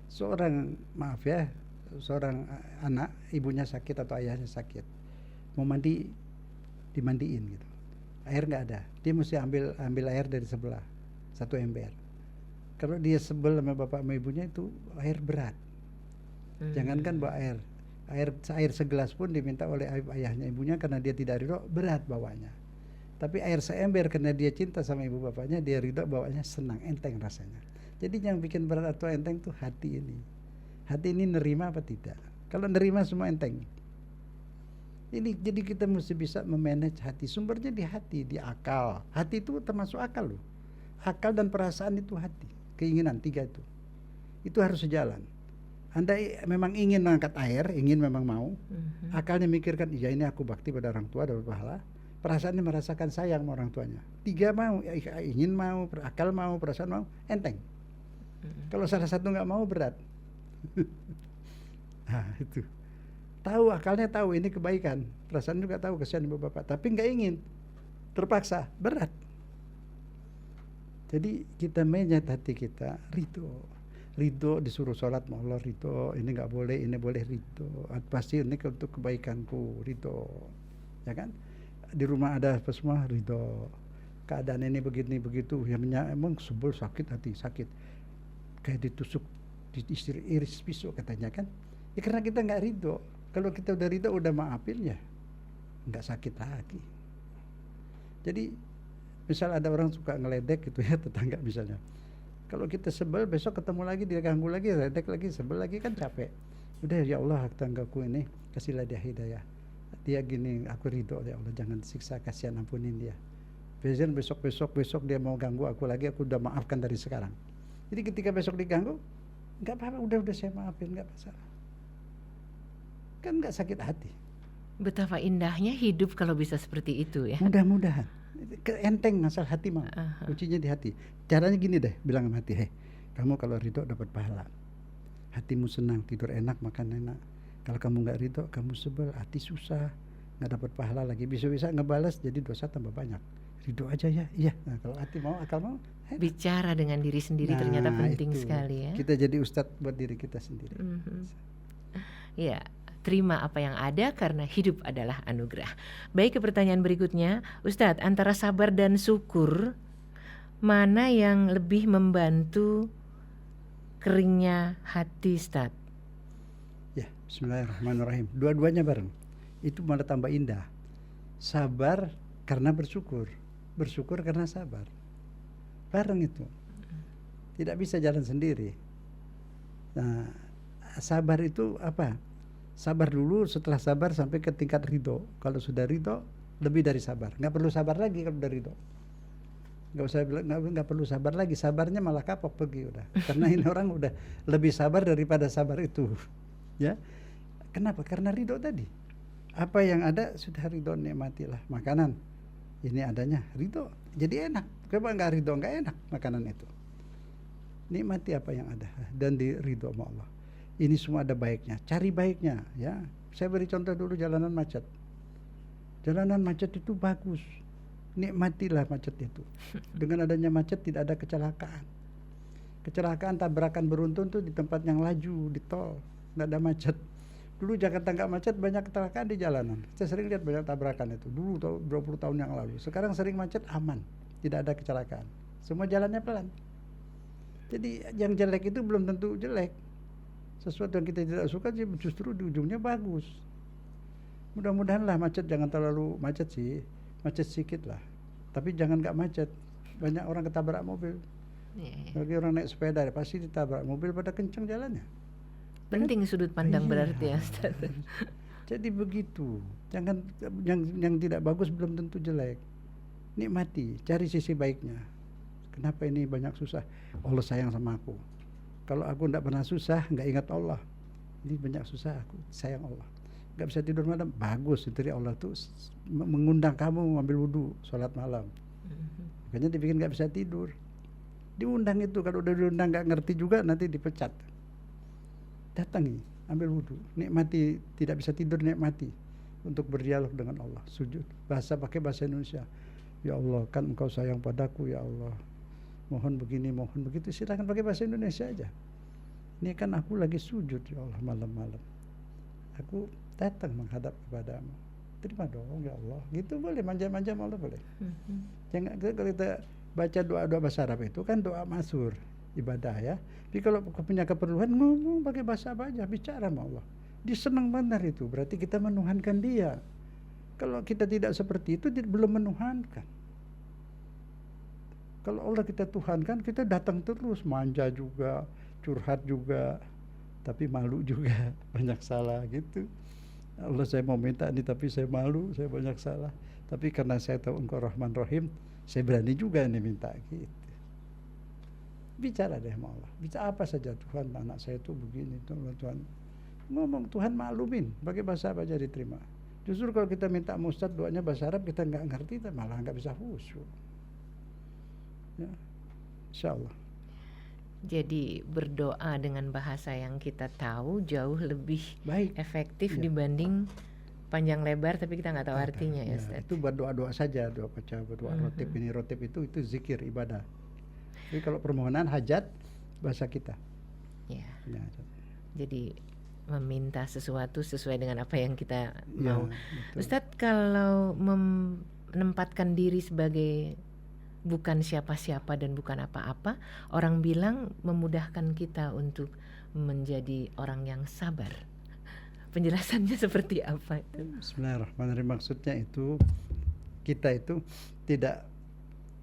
Seorang anak, ibunya sakit atau ayahnya sakit, mau mandi, dimandiin gitu. Air nggak ada, dia mesti ambil air dari sebelah, 1 ember. Kalau dia sebel sama bapak sama ibunya itu air berat. Jangankan bawa air segelas pun diminta oleh ayahnya ibunya karena dia tidak ridho, berat bawanya. Tapi air seember karena dia cinta sama ibu bapaknya, dia ridho, bawanya senang, enteng rasanya. Jadi yang bikin berat atau enteng tuh hati ini. Hati ini nerima apa tidak? Kalau nerima semua enteng. Ini jadi kita mesti bisa memanage hati. Sumbernya di hati, di akal. Hati itu termasuk akal loh. Akal dan perasaan itu hati. Keinginan 3 itu. Itu harus sejalan. Anda memang ingin mengangkat air, ingin memang mau. Akalnya mikirkan, iya ini aku bakti pada orang tua, dapat pahala. Perasaannya merasakan sayang sama orang tuanya. 3 mau, ingin mau, akal mau, perasaan mau, enteng. Kalau salah satu nggak mau, berat. Nah itu. Tahu, akalnya tahu ini kebaikan. Perasaan juga tahu kesian ibu bapak. Tapi nggak ingin. Terpaksa, berat. Jadi kita menyat hati kita, ridho disuruh sholat, mau Allah ridho, ini nggak boleh, ini boleh, ridho, pasti ini untuk kebaikanku, ridho, ya kan? Di rumah ada apa semua, ridho. Keadaan ini begini begitu, ya emang sebel, sakit hati, sakit, kayak ditusuk, iris pisau katanya kan? Ya karena kita nggak ridho. Kalau kita udah ridho, udah maafin ya, nggak sakit lagi. Jadi misal ada orang suka ngeledek gitu ya, tetangga misalnya. Kalau kita sebel, besok ketemu lagi, dia ganggu lagi, redek lagi, sebel lagi, kan capek. Udah ya Allah, tanggaku ini kasihlah dia hidayah. Dia gini, aku ridho ya Allah, jangan siksa, kasihan, ampunin dia. Biasanya besok dia mau ganggu aku lagi, aku udah maafkan dari sekarang. Jadi ketika besok diganggu, nggak apa-apa, udah saya maafin, nggak masalah. Kan nggak sakit hati. Betapa indahnya hidup kalau bisa seperti itu ya. Mudah-mudahan. Enteng asal hati mau. Kuncinya di hati. Caranya gini deh, bilang sama hati, kamu kalau ridho dapat pahala, hatimu senang, tidur enak, makan enak. Kalau kamu nggak ridho, kamu sebel, hati susah, nggak dapat pahala lagi, bisa-bisa ngebalas jadi dosa tambah banyak. Ridho aja ya, iya. Nah kalau hati mau, akal mau, enak. Bicara dengan diri sendiri ternyata penting sekali ya. Kita jadi ustadz buat diri kita sendiri. Ya. Terima apa yang ada karena hidup adalah anugerah. Baik, ke pertanyaan berikutnya, Ustadz, antara sabar dan syukur, mana yang lebih membantu keringnya hati, Ustadz? Ya, bismillahirrahmanirrahim. Dua-duanya bareng. Itu malah tambah indah. Sabar karena bersyukur, bersyukur karena sabar. Bareng itu. Tidak bisa jalan sendiri. Nah, sabar itu apa? Sabar dulu, setelah sabar sampai ke tingkat ridho. Kalau sudah ridho, lebih dari sabar. Nggak perlu sabar lagi kalau udah ridho. Nggak perlu sabar lagi. Sabarnya malah kapok pergi udah. Karena ini orang udah lebih sabar daripada sabar itu. Ya, kenapa? Karena ridho tadi. Apa yang ada sudah ridho, nikmatilah makanan. Ini adanya ridho, jadi enak. Coba nggak ridho, nggak enak makanan itu. Nikmati apa yang ada dan di ridho sama Allah. Ini semua ada baiknya, cari baiknya ya. Saya beri contoh dulu jalanan macet. Jalanan macet itu bagus. Nikmatilah macet itu. Dengan adanya macet tidak ada kecelakaan. Kecelakaan tabrakan beruntun tuh di tempat yang laju, di tol, nggak ada macet. Dulu Jakarta nggak macet, banyak kecelakaan di jalanan. Saya sering lihat banyak tabrakan itu. Dulu 20 tahun yang lalu. Sekarang sering macet, aman, tidak ada kecelakaan. Semua jalannya pelan. Jadi yang jelek itu belum tentu jelek. Sesuatu yang kita tidak suka justru di ujungnya bagus. Mudah-mudahan lah macet jangan terlalu macet sih, macet sedikit lah. Tapi jangan nggak macet. Banyak orang ketabrak mobil. Iya. Bagi orang naik sepeda pasti ditabrak mobil pada kencang jalannya. Penting sudut pandang Iya. berarti ya Ustaz. Jadi begitu. Jangan yang tidak bagus belum tentu jelek. Nikmati, cari sisi baiknya. Kenapa ini banyak susah? Allah sayang sama aku. Kalau aku tidak pernah susah, nggak ingat Allah. Ini banyak susah, aku sayang Allah. Nggak bisa tidur malam, bagus. Itu Allah tuh mengundang kamu mengambil wudhu, sholat malam. Makanya dibikin nggak bisa tidur. Diundang itu, kalau udah diundang nggak ngerti juga nanti dipecat. Datangi, ambil wudhu, nikmati. Tidak bisa tidur, nikmati untuk berdialog dengan Allah. Sujud, pakai bahasa Indonesia. Ya Allah, kan Engkau sayang padaku, ya Allah. Mohon begini, mohon begitu. Silakan pakai bahasa Indonesia aja. Ini kan aku lagi sujud, ya Allah, malam-malam. Aku datang menghadap kepadamu. Terima dong, ya Allah. Gitu boleh, manja-manja Allah boleh. Jangan, kalau kita baca doa-doa bahasa Arab itu kan doa masyhur, ibadah ya. Tapi kalau punya keperluan ngomong pakai bahasa apa aja, bicara sama Allah. Dia senang benar itu, berarti kita menuhankan dia. Kalau kita tidak seperti itu, belum menuhankan. Kalau Allah kita tuhankan, kita datang terus, manja juga, curhat juga, tapi malu juga, banyak salah gitu. Allah, saya mau minta ini tapi saya malu, saya banyak salah. Tapi karena saya tahu Engkau Rahman Rahim, saya berani juga ini minta gitu. Bicara deh sama Allah, bicara apa saja. Tuhan, anak saya tuh begini, Tuhan. Ngomong, Tuhan maklumin, pakai bahasa apa aja diterima. Justru kalau kita minta Ustadz doanya bahasa Arab, kita nggak ngerti, kita malah nggak bisa khusyuk. Ya, insya Allah. Jadi berdoa dengan bahasa yang kita tahu jauh lebih Baik. efektif Iya. dibanding panjang lebar tapi kita nggak tahu artinya ya Ya, Ustaz. itu buat doa-doa saja, doa baca, berdoa rotib ini rotib itu zikir ibadah. Jadi kalau permohonan hajat bahasa kita. Ya. Ya, Jadi meminta sesuatu sesuai dengan apa yang kita ya, mau. betul. Ustadz, kalau menempatkan diri sebagai bukan siapa-siapa dan bukan apa-apa, orang bilang memudahkan kita untuk menjadi orang yang sabar. Penjelasannya seperti apa itu? Bismillahirrahmanirrahim. Maksudnya itu kita itu tidak,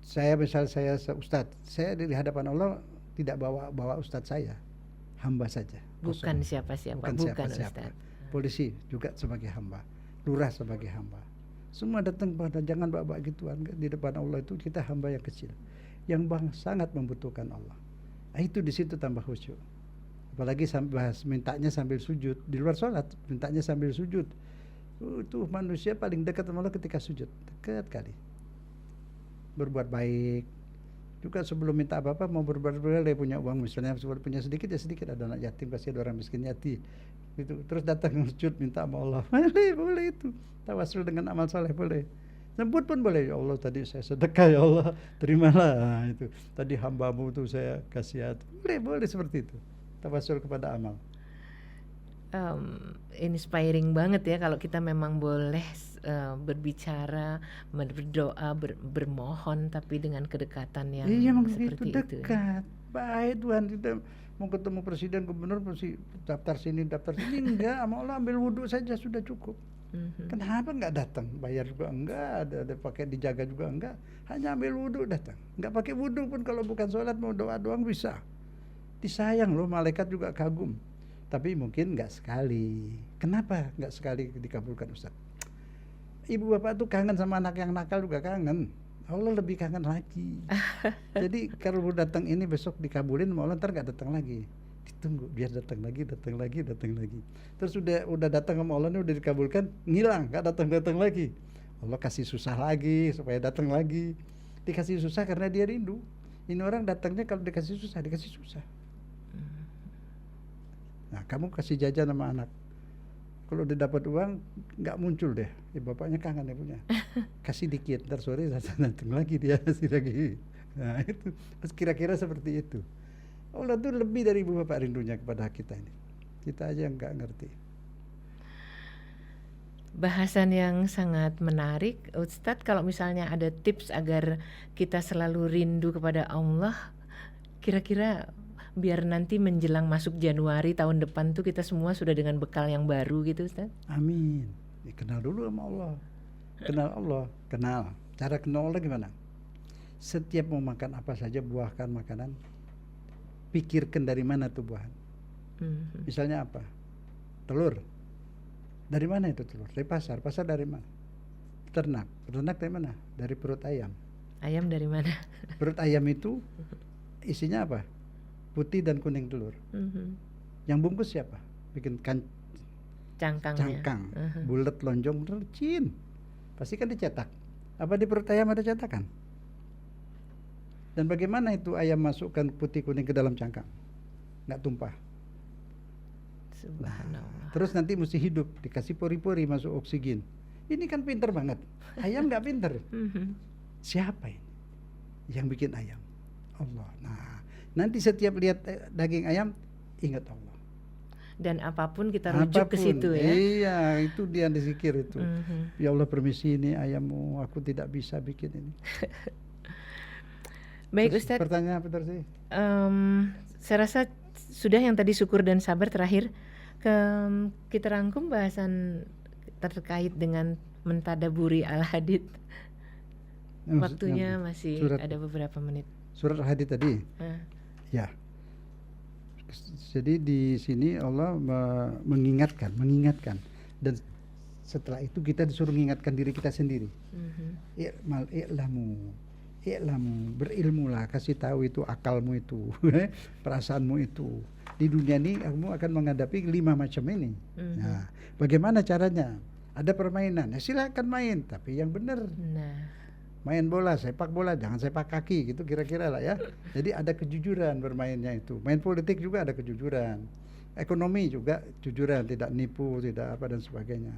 saya ustadz, saya di hadapan Allah tidak bawa ustadz saya, hamba saja. Bukan siapa-siapa, bukan Ustadz. Polisi juga sebagai hamba, lurah sebagai hamba. Semua datang pada, jangan bawa gituan. Di depan Allah itu kita hamba yang kecil, yang sangat membutuhkan Allah. Nah, itu di situ tambah khusyuk. Apalagi mintanya sambil sujud di luar sholat, mintanya sambil sujud. Itu manusia paling dekat sama Allah ketika sujud, dekat kali. Berbuat baik. Juga sebelum minta apa-apa mau berbuat baik, punya uang misalnya, punya sedikit ya sedikit, ada anak yatim pasti ada orang miskin yatim. Gitu. Terus datang sujud minta sama Allah. Boleh itu. Tawasul dengan amal saleh boleh. Nyebut pun boleh, ya Allah tadi saya sedekah, ya Allah terimalah. Nah, itu tadi hambamu tuh saya kasih hati. Boleh seperti itu. Tawasul kepada amal. Inspiring banget ya kalau kita memang boleh berbicara, berdoa, bermohon tapi dengan kedekatan yang seperti itu. Dekat. Baik Tuhan, kita mau ketemu presiden, gubernur, pasti daftar sini enggak, sama Allah ambil wudhu saja sudah cukup. Kenapa enggak datang? Bayar juga enggak, ada pakai dijaga juga enggak, hanya ambil wudhu datang. Enggak pakai wudhu pun kalau bukan sholat mau doa doang bisa. Disayang loh, malaikat juga kagum. Tapi mungkin enggak sekali. Kenapa enggak sekali dikabulkan Ustaz? Ibu bapak tuh kangen sama anak yang nakal juga kangen. Allah lebih kangen lagi. Jadi kalau datang ini besok dikabulin, Allah ntar nggak datang lagi. Ditunggu biar datang lagi. Terus udah datang sama Allah, udah dikabulkan, ngilang, nggak datang lagi. Allah kasih susah lagi supaya datang lagi. Dikasih susah karena dia rindu. Ini orang datangnya kalau dikasih susah. Nah, kamu kasih jajan sama anak. Kalau udah dapat uang nggak muncul deh, bapaknya kangen ya punya. Kasih dikit, ntar sore datang lagi dia kasih lagi. Nah itu kira-kira seperti itu. Allah tuh lebih dari ibu bapak rindunya kepada kita ini. Kita aja nggak ngerti. Bahasan yang sangat menarik, Ustadz. Kalau misalnya ada tips agar kita selalu rindu kepada Allah, kira-kira biar nanti menjelang masuk Januari tahun depan tuh kita semua sudah dengan bekal yang baru gitu Ustaz. Amin. Kenal dulu sama Allah. Kenal Allah, kenal. Cara kenal Allah gimana? Setiap mau makan apa saja, buahkan makanan, pikirkan dari mana tuh buahan. Misalnya apa? Telur. Dari mana itu telur? Dari pasar. Pasar dari mana? Ternak. Ternak dari mana? Dari perut ayam. Ayam dari mana? Perut ayam itu isinya apa? Putih dan kuning telur. Yang bungkus siapa? Bikin Cangkangnya. cangkang, bulat, lonjong, licin. Pasti kan dicetak. Apa di perut ayam ada cetakan? Dan bagaimana itu ayam masukkan putih kuning ke dalam cangkang? Nggak tumpah. Subhanallah. Terus nanti mesti hidup, dikasih pori-pori masuk oksigen. Ini kan pinter banget. Ayam nggak pinter. Siapa ini yang bikin ayam? Allah. Nah, nanti setiap lihat daging ayam, ingat Allah. Dan apapun kita rujuk ke situ ya. Iya, itu dia yang disikir itu. Ya Allah, permisi, ini ayammu, aku tidak bisa bikin ini. Baik Terus, Ustadz. Pertanyaan apa tadi? Saya rasa sudah yang tadi syukur dan sabar terakhir. Kita rangkum bahasan terkait dengan mentadaburi al-hadith. Waktunya masih ada beberapa menit. Surat al-hadid tadi. Ya. Jadi di sini Allah mengingatkan dan setelah itu kita disuruh mengingatkan diri kita sendiri. I'lamu, berilmulah, kasih tahu itu akalmu itu, perasaanmu itu. Di dunia ini kamu akan menghadapi 5 macam ini. Nah, bagaimana caranya? Ada permainan. Ya silakan main, tapi yang benar. Main bola, sepak bola, jangan sepak kaki gitu kira-kira lah ya. Jadi ada kejujuran bermainnya itu. Main politik juga ada kejujuran. Ekonomi juga kejujuran, tidak nipu, tidak apa dan sebagainya.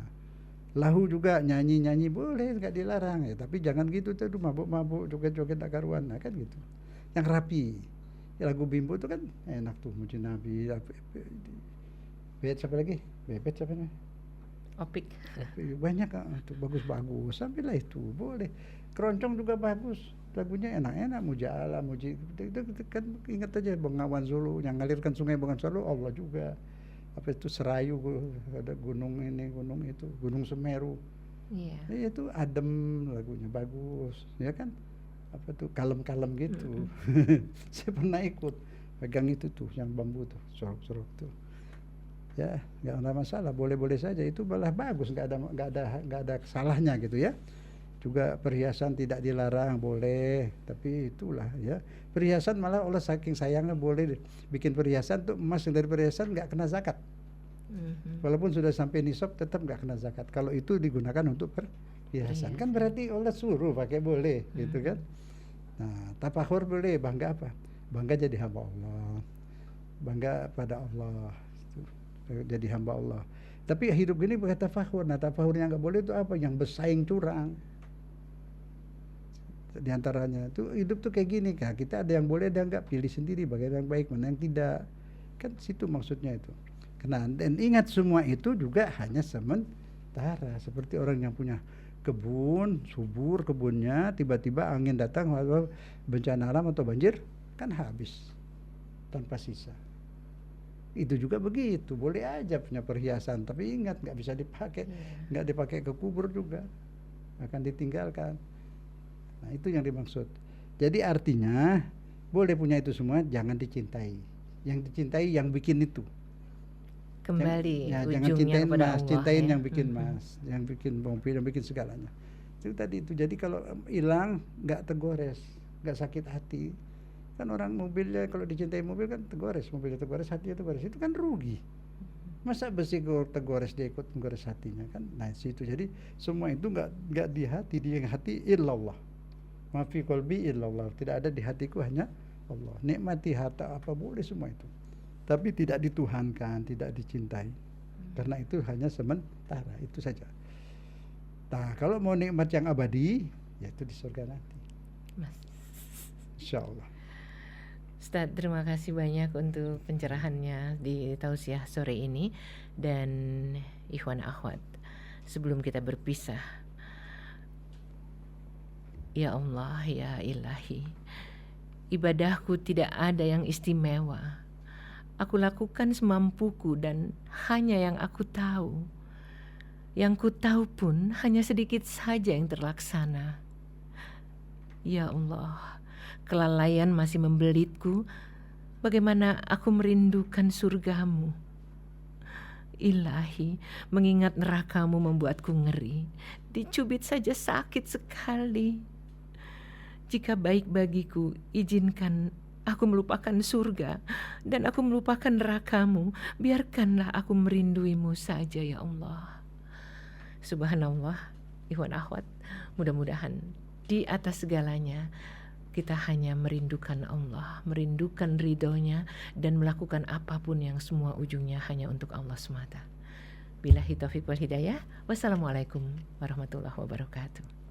Lahu juga nyanyi-nyanyi boleh, nggak dilarang ya. Tapi jangan gitu tuh mabuk-mabuk, joget-joget tak karuan, nah, kan gitu. Yang rapi. Ya, lagu Bimbo itu kan enak tuh, muji Nabi. Bebet siapa lagi? Bebet siapa nih? Opik. Banyak tuh bagus-bagus. Sambillah itu boleh. Keroncong juga bagus, lagunya enak-enak, muji Allah, muji itu kan ingat aja Bengawan Solo yang ngalirkan sungai Bengawan Solo Allah juga. Apa itu Serayu, ada gunung ini, gunung itu, Gunung Semeru. Iya. Itu adem, lagunya bagus, ya kan? Apa tuh kalem-kalem gitu. Saya pernah ikut pegang itu tuh yang bambu tuh, sorok-sorok tuh. Ya, nggak ada masalah, boleh-boleh saja, itu malah bagus, nggak ada salahnya gitu ya. Juga perhiasan tidak dilarang, boleh, tapi itulah ya, perhiasan malah Allah saking sayangnya boleh bikin perhiasan tuh emas yang dari perhiasan nggak kena zakat. Walaupun sudah sampai nisab tetap nggak kena zakat kalau itu digunakan untuk perhiasan. Kan berarti Allah suruh pakai, boleh gitu kan. Nah, tafakhur boleh, bangga apa? Bangga jadi hamba Allah, bangga pada Allah, jadi hamba Allah. Tapi hidup ini bukan tafakhur. Nah, tafakhur yang nggak boleh itu apa? Yang bersaing curang. Di antaranya itu hidup tuh kayak gini, Kak. Kita ada yang boleh, ada yang enggak, pilih sendiri bagaimana yang baik, mana yang tidak. Kan situ maksudnya itu. Dan ingat semua itu juga hanya sementara. Seperti orang yang punya kebun, subur kebunnya, tiba-tiba angin datang, bencana alam atau banjir, kan habis tanpa sisa. Itu juga begitu, boleh aja punya perhiasan, tapi ingat nggak bisa dipakai, nggak dipakai ke kubur juga, akan ditinggalkan. Nah, itu yang dimaksud. Jadi artinya boleh punya itu semua, jangan dicintai. Yang dicintai yang bikin itu. Kembali jangan cintain kepada mas, Allah, cintain ya? yang bikin mas, yang bikin mobil, yang bikin segalanya. Itu tadi itu. Jadi kalau hilang nggak tergores, nggak sakit hati. Kan orang mobilnya kalau dicintai mobil kan tergores, mobilnya tergores, hatinya tergores, itu kan rugi. Masa besi tergores dia ikut menggores hatinya kan? Nah situ. Jadi semua itu nggak di hati, di hati illallah. Ma fi qalbi illallah. Tidak ada di hatiku, hanya Allah. Nikmati harta apa boleh semua itu. Tapi tidak dituhankan, tidak dicintai. Karena itu hanya sementara, itu saja. Nah, kalau mau nikmat yang abadi, yaitu di surga nanti. Insyaallah. Ustaz, terima kasih banyak untuk pencerahannya di tausiah sore ini. Dan ikhwan akhwat, sebelum kita berpisah, ya Allah, ya Ilahi, ibadahku tidak ada yang istimewa. Aku lakukan semampuku dan hanya yang aku tahu. Yang ku tahu pun hanya sedikit saja yang terlaksana. Ya Allah, kelalaian masih membelitku. Bagaimana aku merindukan surgamu. Ilahi, mengingat nerakamu membuatku ngeri. Dicubit saja sakit sekali. Jika baik bagiku, izinkan aku melupakan surga dan aku melupakan nerakamu. Biarkanlah aku merinduimu saja ya Allah. Subhanallah, ikhwan akhwat, mudah-mudahan di atas segalanya kita hanya merindukan Allah, merindukan ridhonya, dan melakukan apapun yang semua ujungnya hanya untuk Allah semata. Billahi taufiq wal hidayah. Wassalamualaikum warahmatullahi wabarakatuh.